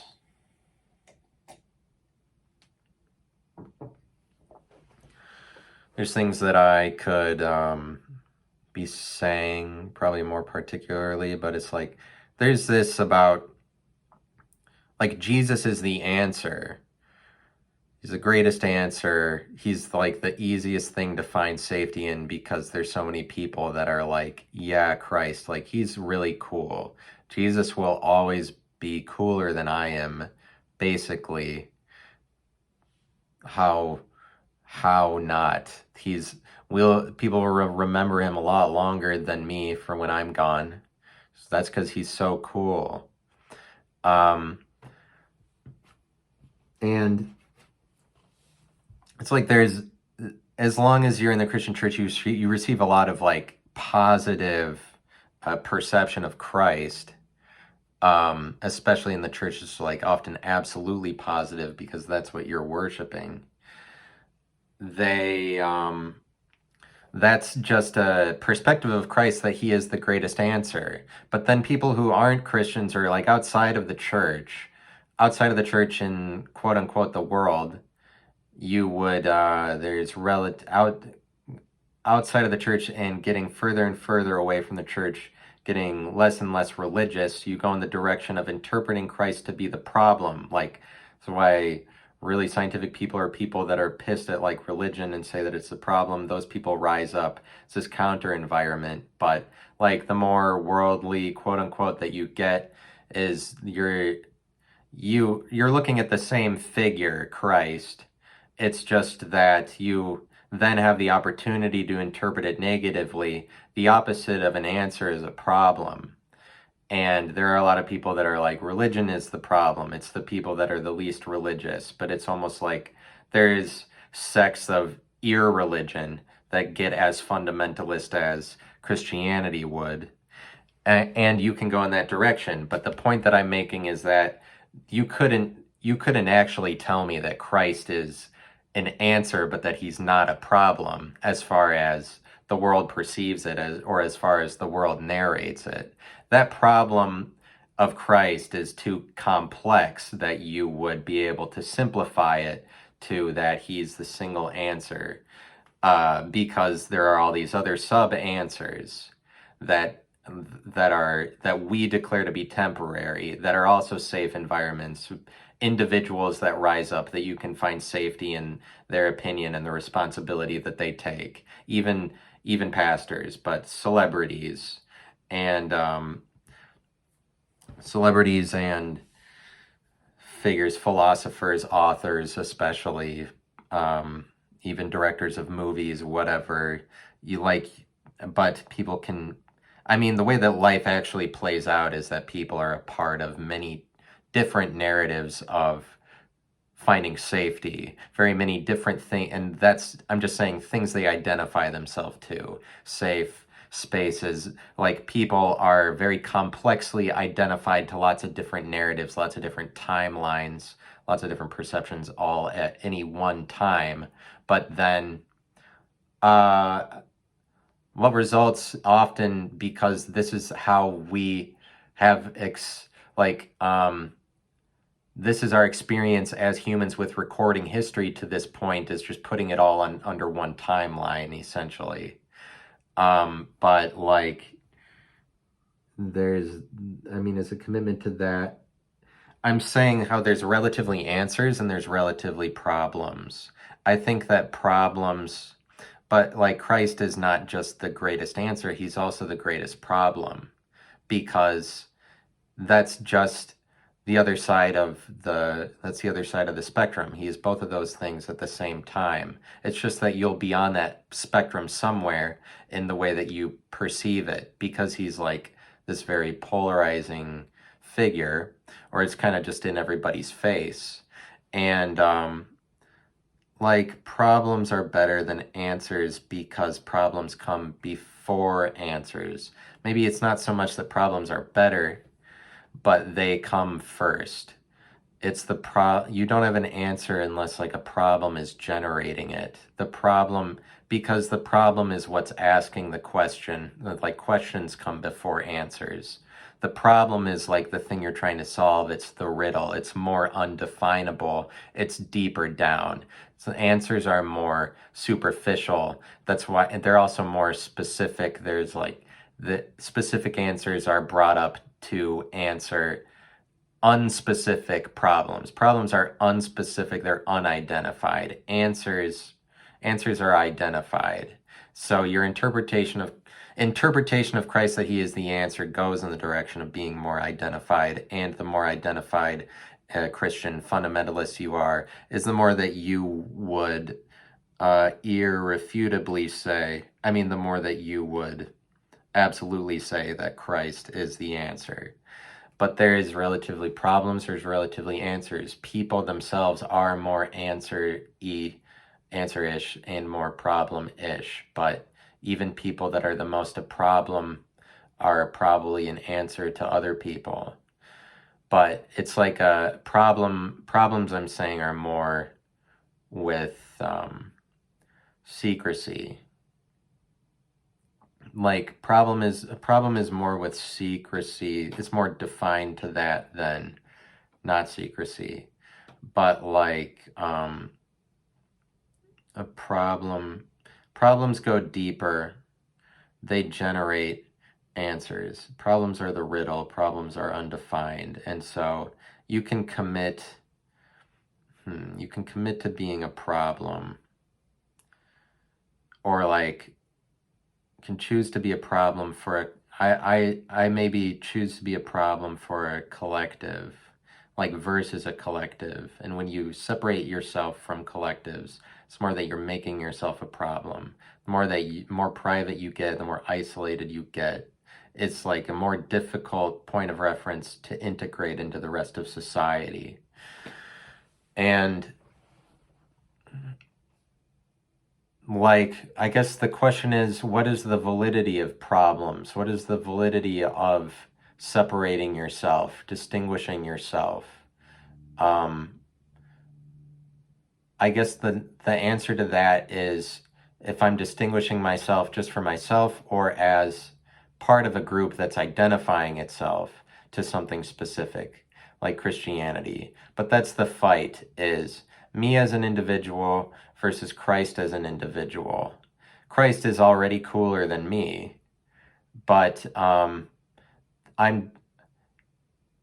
There's things that I could be saying, probably more particularly, but it's like, there's this about, like, Jesus is the answer. He's the greatest answer. He's like the easiest thing to find safety in, because there's so many people that are like, yeah, Christ, like, he's really cool. Jesus will always be cooler than I am, basically. How not? People will remember him a lot longer than me for when I'm gone. So that's because he's so cool. And it's like, as long as you're in the Christian church, you receive a lot of, like, positive perception of Christ, especially in the church. It's like often absolutely positive, because that's what you're worshiping. That's just a perspective of Christ, that he is the greatest answer. But then people who aren't Christians, or like outside of the church in quote unquote the world, you would outside of the church and getting further and further away from the church, getting less and less religious, you go in the direction of interpreting Christ to be the problem. Like, that's why really scientific people, are people that are pissed at, like, religion and say that it's the problem. Those people rise up. It's this counter environment. But, like, the more worldly, quote unquote, that you get, is you're looking at the same figure, Christ. It's just that you then have the opportunity to interpret it negatively. The opposite of an answer is a problem. And there are a lot of people that are like, religion is the problem. It's the people that are the least religious. But it's almost like there's sects of irreligion that get as fundamentalist as Christianity would. And you can go in that direction. But the point that I'm making is that you couldn't actually tell me that Christ is an answer, but that he's not a problem as far as the world perceives it as, or as far as the world narrates it. That problem of Christ is too complex that you would be able to simplify it to that he's the single answer, because there are all these other sub answers that that we declare to be temporary, that are also safe environments, individuals that rise up, that you can find safety in their opinion and the responsibility that they take, even pastors, but and celebrities and figures, philosophers, authors, especially, even directors of movies, whatever you like. But people can, I mean, the way that life actually plays out is that people are a part of many different narratives of finding safety, very many different things. And that's, I'm just saying, things they identify themselves to. Safe spaces, like people are very complexly identified to lots of different narratives, lots of different timelines, lots of different perceptions, all at any one time. But then, what results often, because this is how we have this is our experience as humans with recording history to this point, is just putting it all under one timeline, essentially. But like, as a commitment to that, I'm saying how there's relatively answers and there's relatively problems. I think that problems, but like Christ is not just the greatest answer, he's also the greatest problem, because that's just that's the other side of the spectrum. He is both of those things at the same time. It's just that you'll be on that spectrum somewhere in the way that you perceive it, because he's like this very polarizing figure, or it's kind of just in everybody's face. And like, problems are better than answers because problems come before answers. Maybe it's not so much that problems are better, but they come first. It's you don't have an answer unless like a problem is generating it. Because the problem is what's asking the question. Like, questions come before answers. The problem is like the thing you're trying to solve. It's the riddle. It's more undefinable. It's deeper down. So answers are more superficial. That's why, and they're also more specific. There's like, the specific answers are brought up to answer unspecific problems. Problems are unspecific, they're unidentified. Answers are identified. So your interpretation of Christ, that he is the answer, goes in the direction of being more identified, and the more identified Christian fundamentalist you are, is the more that you would irrefutably say, the more that you would absolutely say that Christ is the answer. But there is relatively problems, there's relatively answers. People themselves are more answer-ish and more problem-ish. But even people that are the most a problem are probably an answer to other people. But it's like a problems I'm saying are more with secrecy. Like, problem is more with secrecy. It's more defined to that than not secrecy. But like, problems go deeper. They generate answers. Problems are the riddle. Problems are undefined. And so you can commit to being a problem, or like, can choose to be a problem for I maybe choose to be a problem for a collective, like versus a collective. And when you separate yourself from collectives, it's more that you're making yourself a problem. The more private you get, the more isolated you get. It's like a more difficult point of reference to integrate into the rest of society. And like, I guess the question is, what is the validity of problems? What is the validity of separating yourself, distinguishing yourself? I guess the answer to that is if I'm distinguishing myself just for myself or as part of a group that's identifying itself to something specific, like Christianity. But that's the fight, is me as an individual versus Christ as an individual. Christ is already cooler than me, but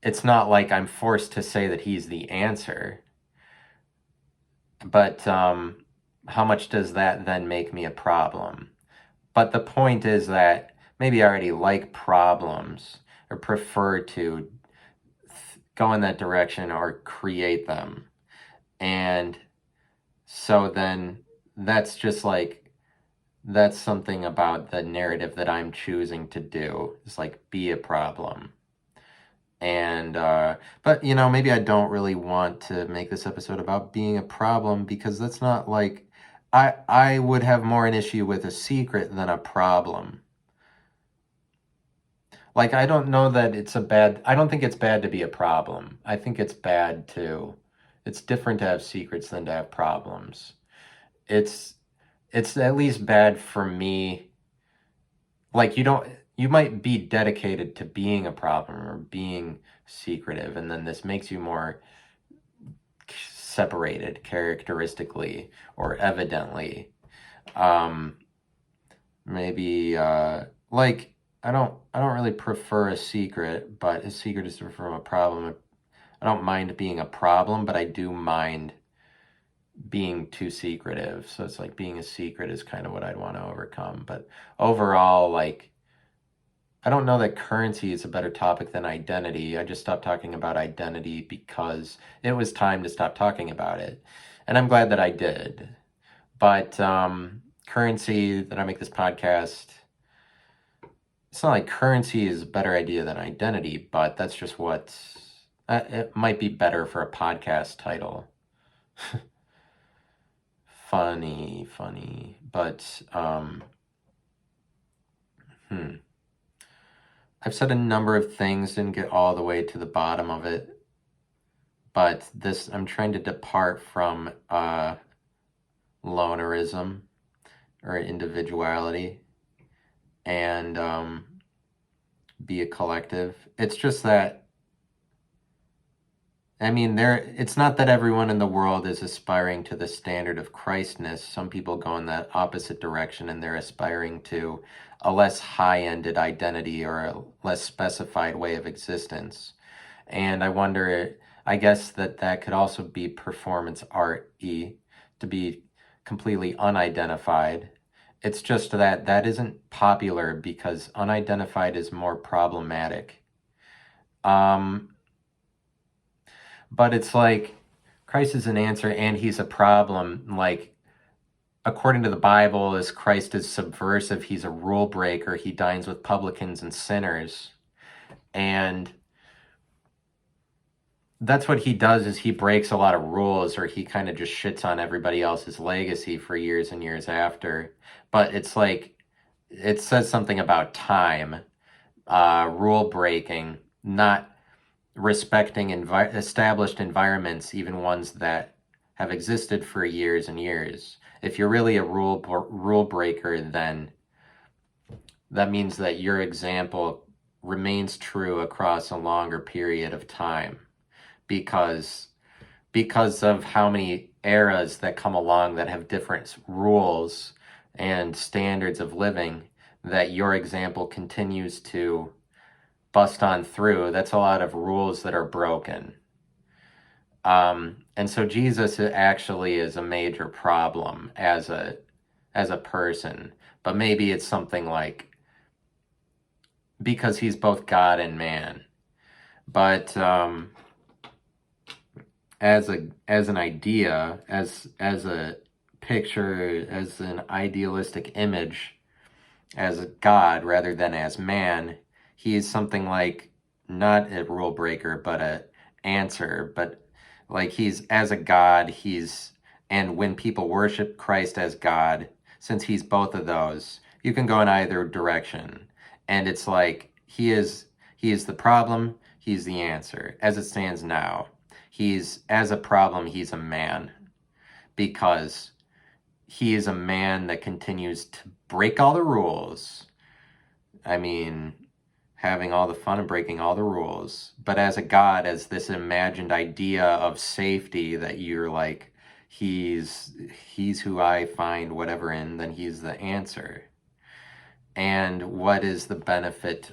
it's not like I'm forced to say that he's the answer. But how much does that then make me a problem? But the point is that maybe I already like problems or prefer to go in that direction or create them. And so then that's just like, that's something about the narrative that I'm choosing to do. It's like, be a problem. And but maybe I don't really want to make this episode about being a problem, because that's not like, I would have more an issue with a secret than a problem. Like, I don't know that I don't think it's bad to be a problem. I think it's different to have secrets than to have problems. It's at least bad for me. Like, you might be dedicated to being a problem or being secretive, and then this makes you more separated characteristically or evidently. Maybe like, I don't really prefer a secret, but a secret is different from a problem. I don't mind being a problem, but I do mind being too secretive. So it's like, being a secret is kind of what I'd want to overcome. But overall, like, I don't know that currency is a better topic than identity. I just stopped talking about identity because it was time to stop talking about it. And I'm glad that I did. But currency, that I make this podcast, it's not like currency is a better idea than identity, but that's just it might be better for a podcast title. Funny. But I've said a number of things, didn't get all the way to the bottom of it, but I'm trying to depart from lonerism or individuality and be a collective. It's just that, I mean, it's not that everyone in the world is aspiring to the standard of Christness. Some people go in that opposite direction, and they're aspiring to a less high-ended identity or a less specified way of existence. And I guess that could also be performance art-y, to be completely unidentified. It's just that isn't popular because unidentified is more problematic. But it's like, Christ is an answer and he's a problem. Like, according to the Bible, as Christ is subversive, he's a rule breaker. He dines with publicans and sinners. And that's what he does, is he breaks a lot of rules, or he kind of just shits on everybody else's legacy for years and years after. But it's like, it says something about time, rule breaking, not respecting established environments, even ones that have existed for years and years. If you're really a rule breaker, then that means that your example remains true across a longer period of time, because of how many eras that come along that have different rules and standards of living, that your example continues to bust on through. That's a lot of rules that are broken. And so Jesus actually is a major problem as a person, but maybe it's something like, because he's both God and man. But as an idea, as a picture, as an idealistic image, as a God rather than as man, he is something like not a rule breaker, but a answer. But like he's as a God, and when people worship Christ as God, since he's both of those, you can go in either direction. And it's like he is the problem, he's the answer. As it stands now, he's as a problem, he's a man because he is a man that continues to break all the rules. I mean, having all the fun and breaking all the rules. But as a God, as this imagined idea of safety that you're like, he's who I find whatever in, then he's the answer. And what is the benefit?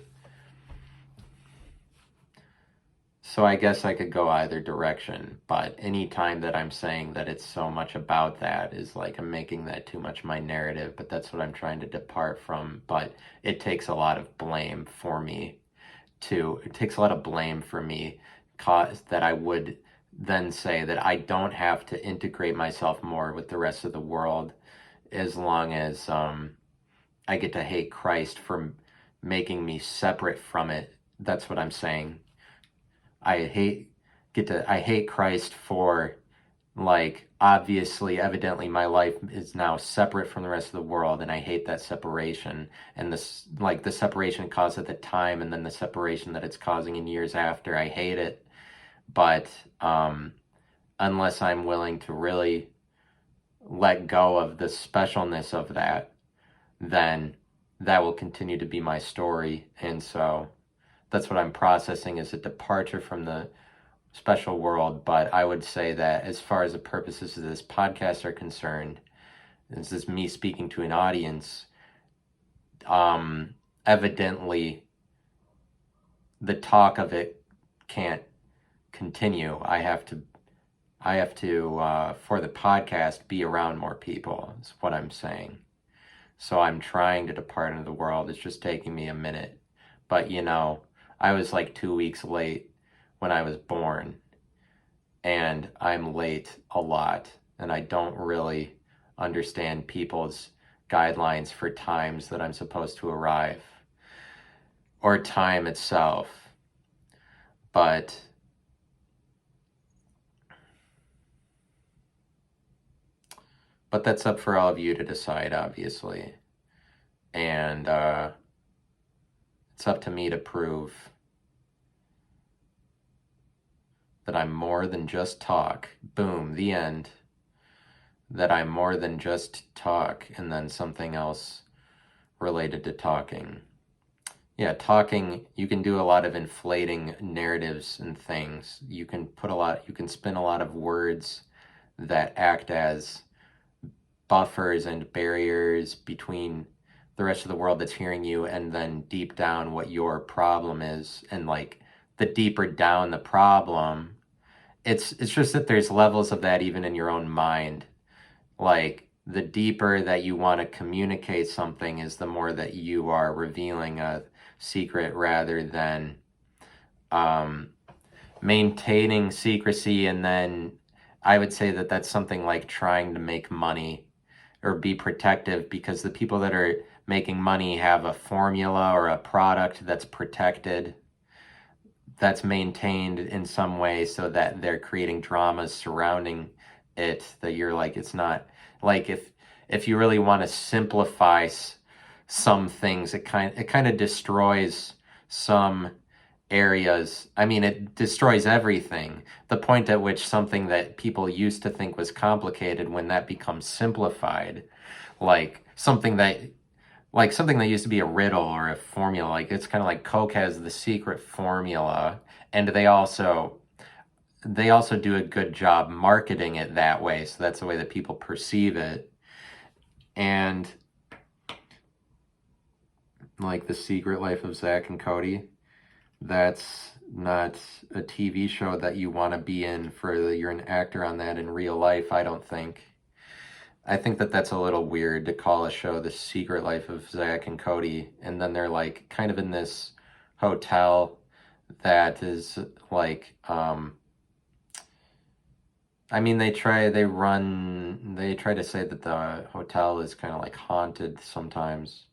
So I guess I could go either direction, but any time that I'm saying that it's so much about that is like I'm making that too much my narrative, but that's what I'm trying to depart from. But it takes a lot of blame for me that I would then say that I don't have to integrate myself more with the rest of the world as long as I get to hate Christ for making me separate from it. That's what I'm saying. I hate Christ for, like, obviously, evidently my life is now separate from the rest of the world, and I hate that separation, and this, like, the separation it caused at the time, and then the separation that it's causing in years after. I hate it, but unless I'm willing to really let go of the specialness of that, then that will continue to be my story. And so that's what I'm processing, is a departure from the special world. But I would say that as far as the purposes of this podcast are concerned, this is me speaking to an audience. Evidently, the talk of it can't continue. I have to, for the podcast, be around more people, is what I'm saying. So I'm trying to depart into the world. It's just taking me a minute. But, I was like 2 weeks late when I was born, and I'm late a lot, and I don't really understand people's guidelines for times that I'm supposed to arrive, or time itself. But that's up for all of you to decide, obviously. And it's up to me to prove that I'm more than just talk. Boom, the end. That I'm more than just talk, and then something else related to talking. Yeah, talking, you can do a lot of inflating narratives and things. You can spin a lot of words that act as buffers and barriers between the rest of the world that's hearing you and then deep down what your problem is. And like the deeper down the problem, it's just that there's levels of that even in your own mind. Like the deeper that you want to communicate something is the more that you are revealing a secret, rather than maintaining secrecy. And then I would say that that's something like trying to make money or be protective, because the people that are making money have a formula or a product that's protected, that's maintained in some way, so that they're creating dramas surrounding it, that you're like, it's not like, if you really want to simplify some things, it kind of destroys some areas. I mean, it destroys everything. The point at which something that people used to think was complicated, when that becomes simplified, like something that used to be a riddle or a formula, like it's kind of like Coke has the secret formula, and they also do a good job marketing it that way, so that's the way that people perceive it. And like The Secret Life of Zach and Cody, that's not a TV show that you want to be in you're an actor on that in real life, I don't think. I think that that's a little weird to call a show The Secret Life of Zach and Cody, and then they're like kind of in this hotel that is like I mean, they try to say that the hotel is kind of like haunted sometimes.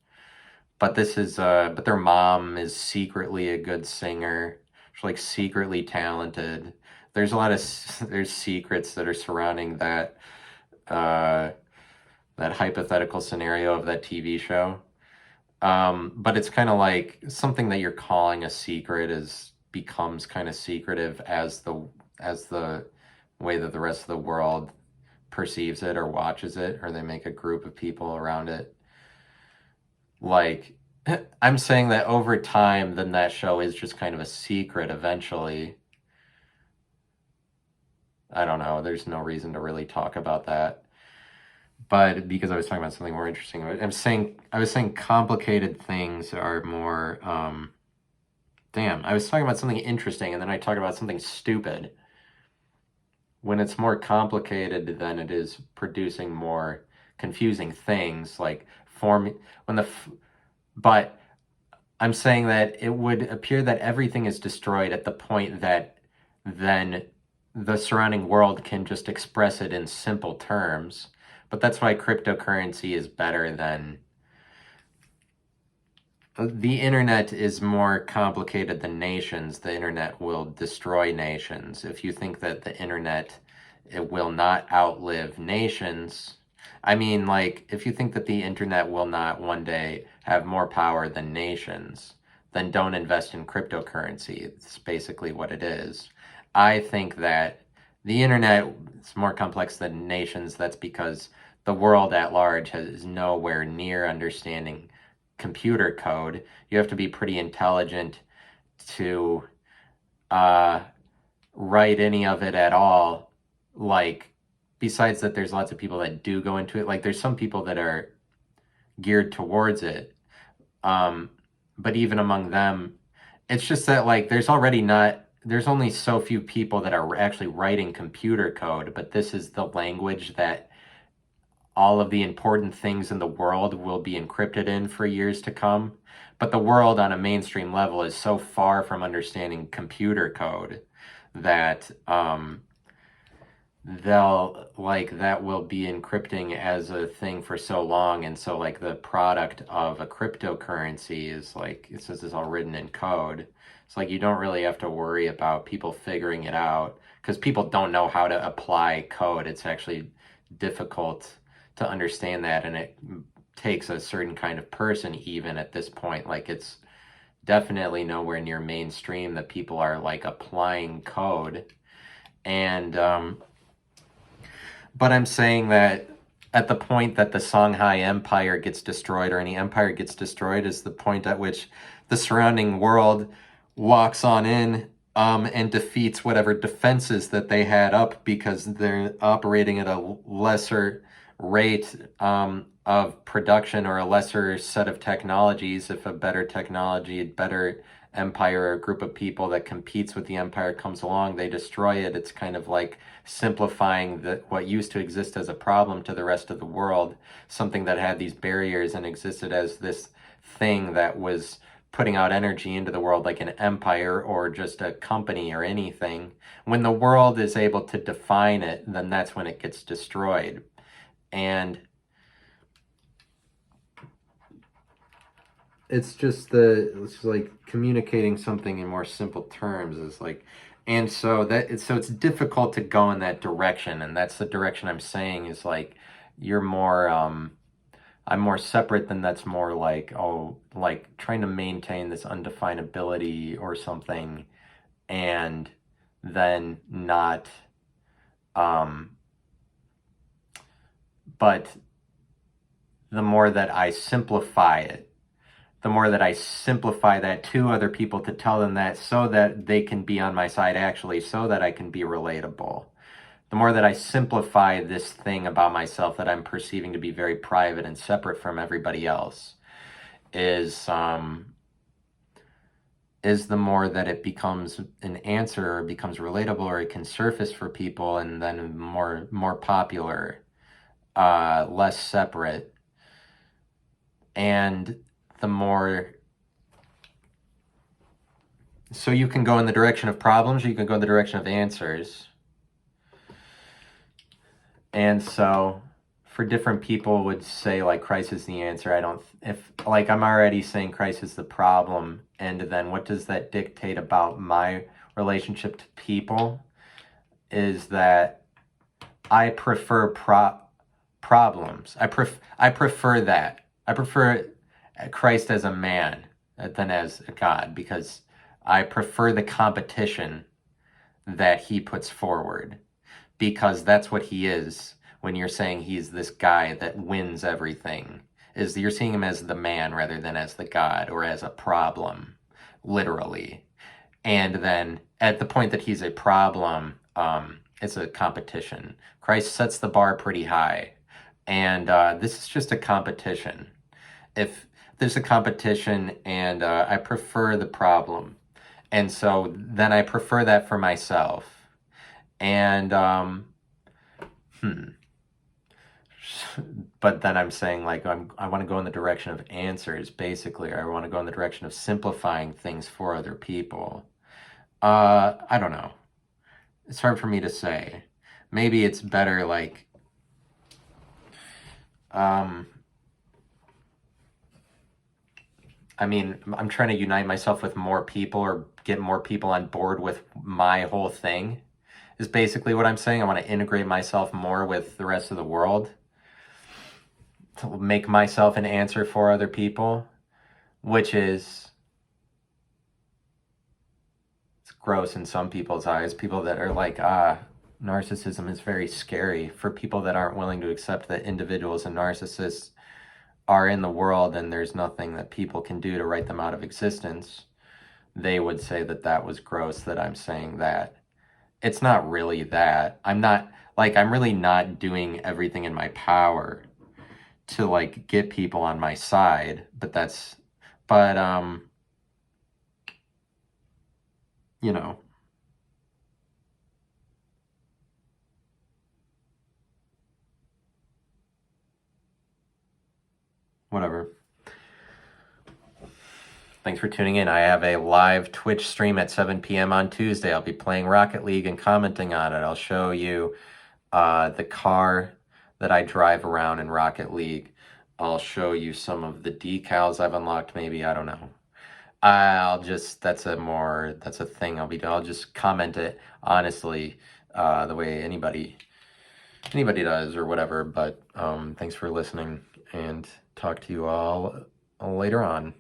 But but their mom is secretly a good singer. She's like secretly talented. There's a lot of there's secrets that are surrounding uh, that hypothetical scenario of that TV show. But it's kind of like something that you're calling a secret is becomes kind of secretive as the way that the rest of the world perceives it or watches it, or they make a group of people around it. Like, I'm saying that over time, then that show is just kind of a secret eventually. I don't know. There's no reason to really talk about that. But because I was talking about something more interesting, I was saying complicated things are more, damn, I was talking about something interesting and then I talked about something stupid. When it's more complicated, then it is producing more confusing things like form, when the, but I'm saying that it would appear that everything is destroyed at the point that then the surrounding world can just express it in simple terms. But that's why cryptocurrency is better than the internet is more complicated than nations. The internet will destroy nations. If you think that the internet it will not outlive nations, I mean, like, if you think that the internet will not one day have more power than nations, then don't invest in cryptocurrency. It's basically what it is. I think that the internet is more complex than nations. That's because the world at large is nowhere near understanding computer code. You have to be pretty intelligent to uh, write any of it at all. Like, besides that, there's lots of people that do go into it. Like, there's some people that are geared towards it. Um, but even among them, it's just that, like, there's only so few people that are actually writing computer code, but this is the language that all of the important things in the world will be encrypted in for years to come. But the world on a mainstream level is so far from understanding computer code that that will be encrypting as a thing for so long. And so like the product of a cryptocurrency is like, it says it's all written in code. It's like you don't really have to worry about people figuring it out because people don't know how to apply code. It's actually difficult to understand that, and it takes a certain kind of person even at this point. Like it's definitely nowhere near mainstream that people are like applying code. And but I'm saying that at the point that the Songhai Empire gets destroyed, or any empire gets destroyed, is the point at which the surrounding world walks on in and defeats whatever defenses that they had up because they're operating at a lesser rate of production or a lesser set of technologies. If a better technology, a better empire or a group of people that competes with the empire comes along, they destroy it. It's kind of like simplifying what used to exist as a problem to the rest of the world, something that had these barriers and existed as this thing that was putting out energy into the world like an empire or just a company or anything. When the world is able to define it, then that's when it gets destroyed. And it's like communicating something in more simple terms is like, and so it's difficult to go in that direction, and that's the direction I'm saying is like you're more I'm more separate than that's more like, oh, like trying to maintain this undefinability or something and then not um but the more that I simplify it, the more that I simplify that to other people to tell them that so that they can be on my side actually, so that I can be relatable. The more that I simplify this thing about myself that I'm perceiving to be very private and separate from everybody else is the more that it becomes an answer or becomes relatable or it can surface for people and then more popular, less separate. And the more so you can go in the direction of problems or you can go in the direction of answers. And so for different people would say like Christ is the answer. I don't, if like I'm already saying Christ is the problem, and then what does that dictate about my relationship to people is that I prefer problems. I prefer that. I prefer Christ as a man than as a God, because I prefer the competition that he puts forward, because that's what he is. When you're saying he's this guy that wins everything, is you're seeing him as the man rather than as the God or as a problem, literally. And then at the point that he's a problem, it's a competition. Christ sets the bar pretty high, and this is just a competition. If there's a competition, and I prefer the problem, and so then I prefer that for myself. And but then I'm saying like I want to go in the direction of answers, basically, or I want to go in the direction of simplifying things for other people. I don't know. It's hard for me to say. Maybe it's better like I mean, I'm trying to unite myself with more people or get more people on board with my whole thing, is basically what I'm saying. I want to integrate myself more with the rest of the world, to make myself an answer for other people, which is, it's gross in some people's eyes. People that are like, narcissism is very scary. For people that aren't willing to accept that individuals and narcissists are in the world and there's nothing that people can do to write them out of existence, they would say that that was gross that I'm saying that. It's not really that. I'm really not doing everything in my power to like get people on my side, but you know, whatever. Thanks for tuning in. I have a live Twitch stream at 7 p.m. on Tuesday. I'll be playing Rocket League and commenting on it. I'll show you the car that I drive around in Rocket League. I'll show you some of the decals I've unlocked, maybe. I don't know. That's a thing I'll just comment it honestly, the way anybody does or whatever. But thanks for listening, and talk to you all later on.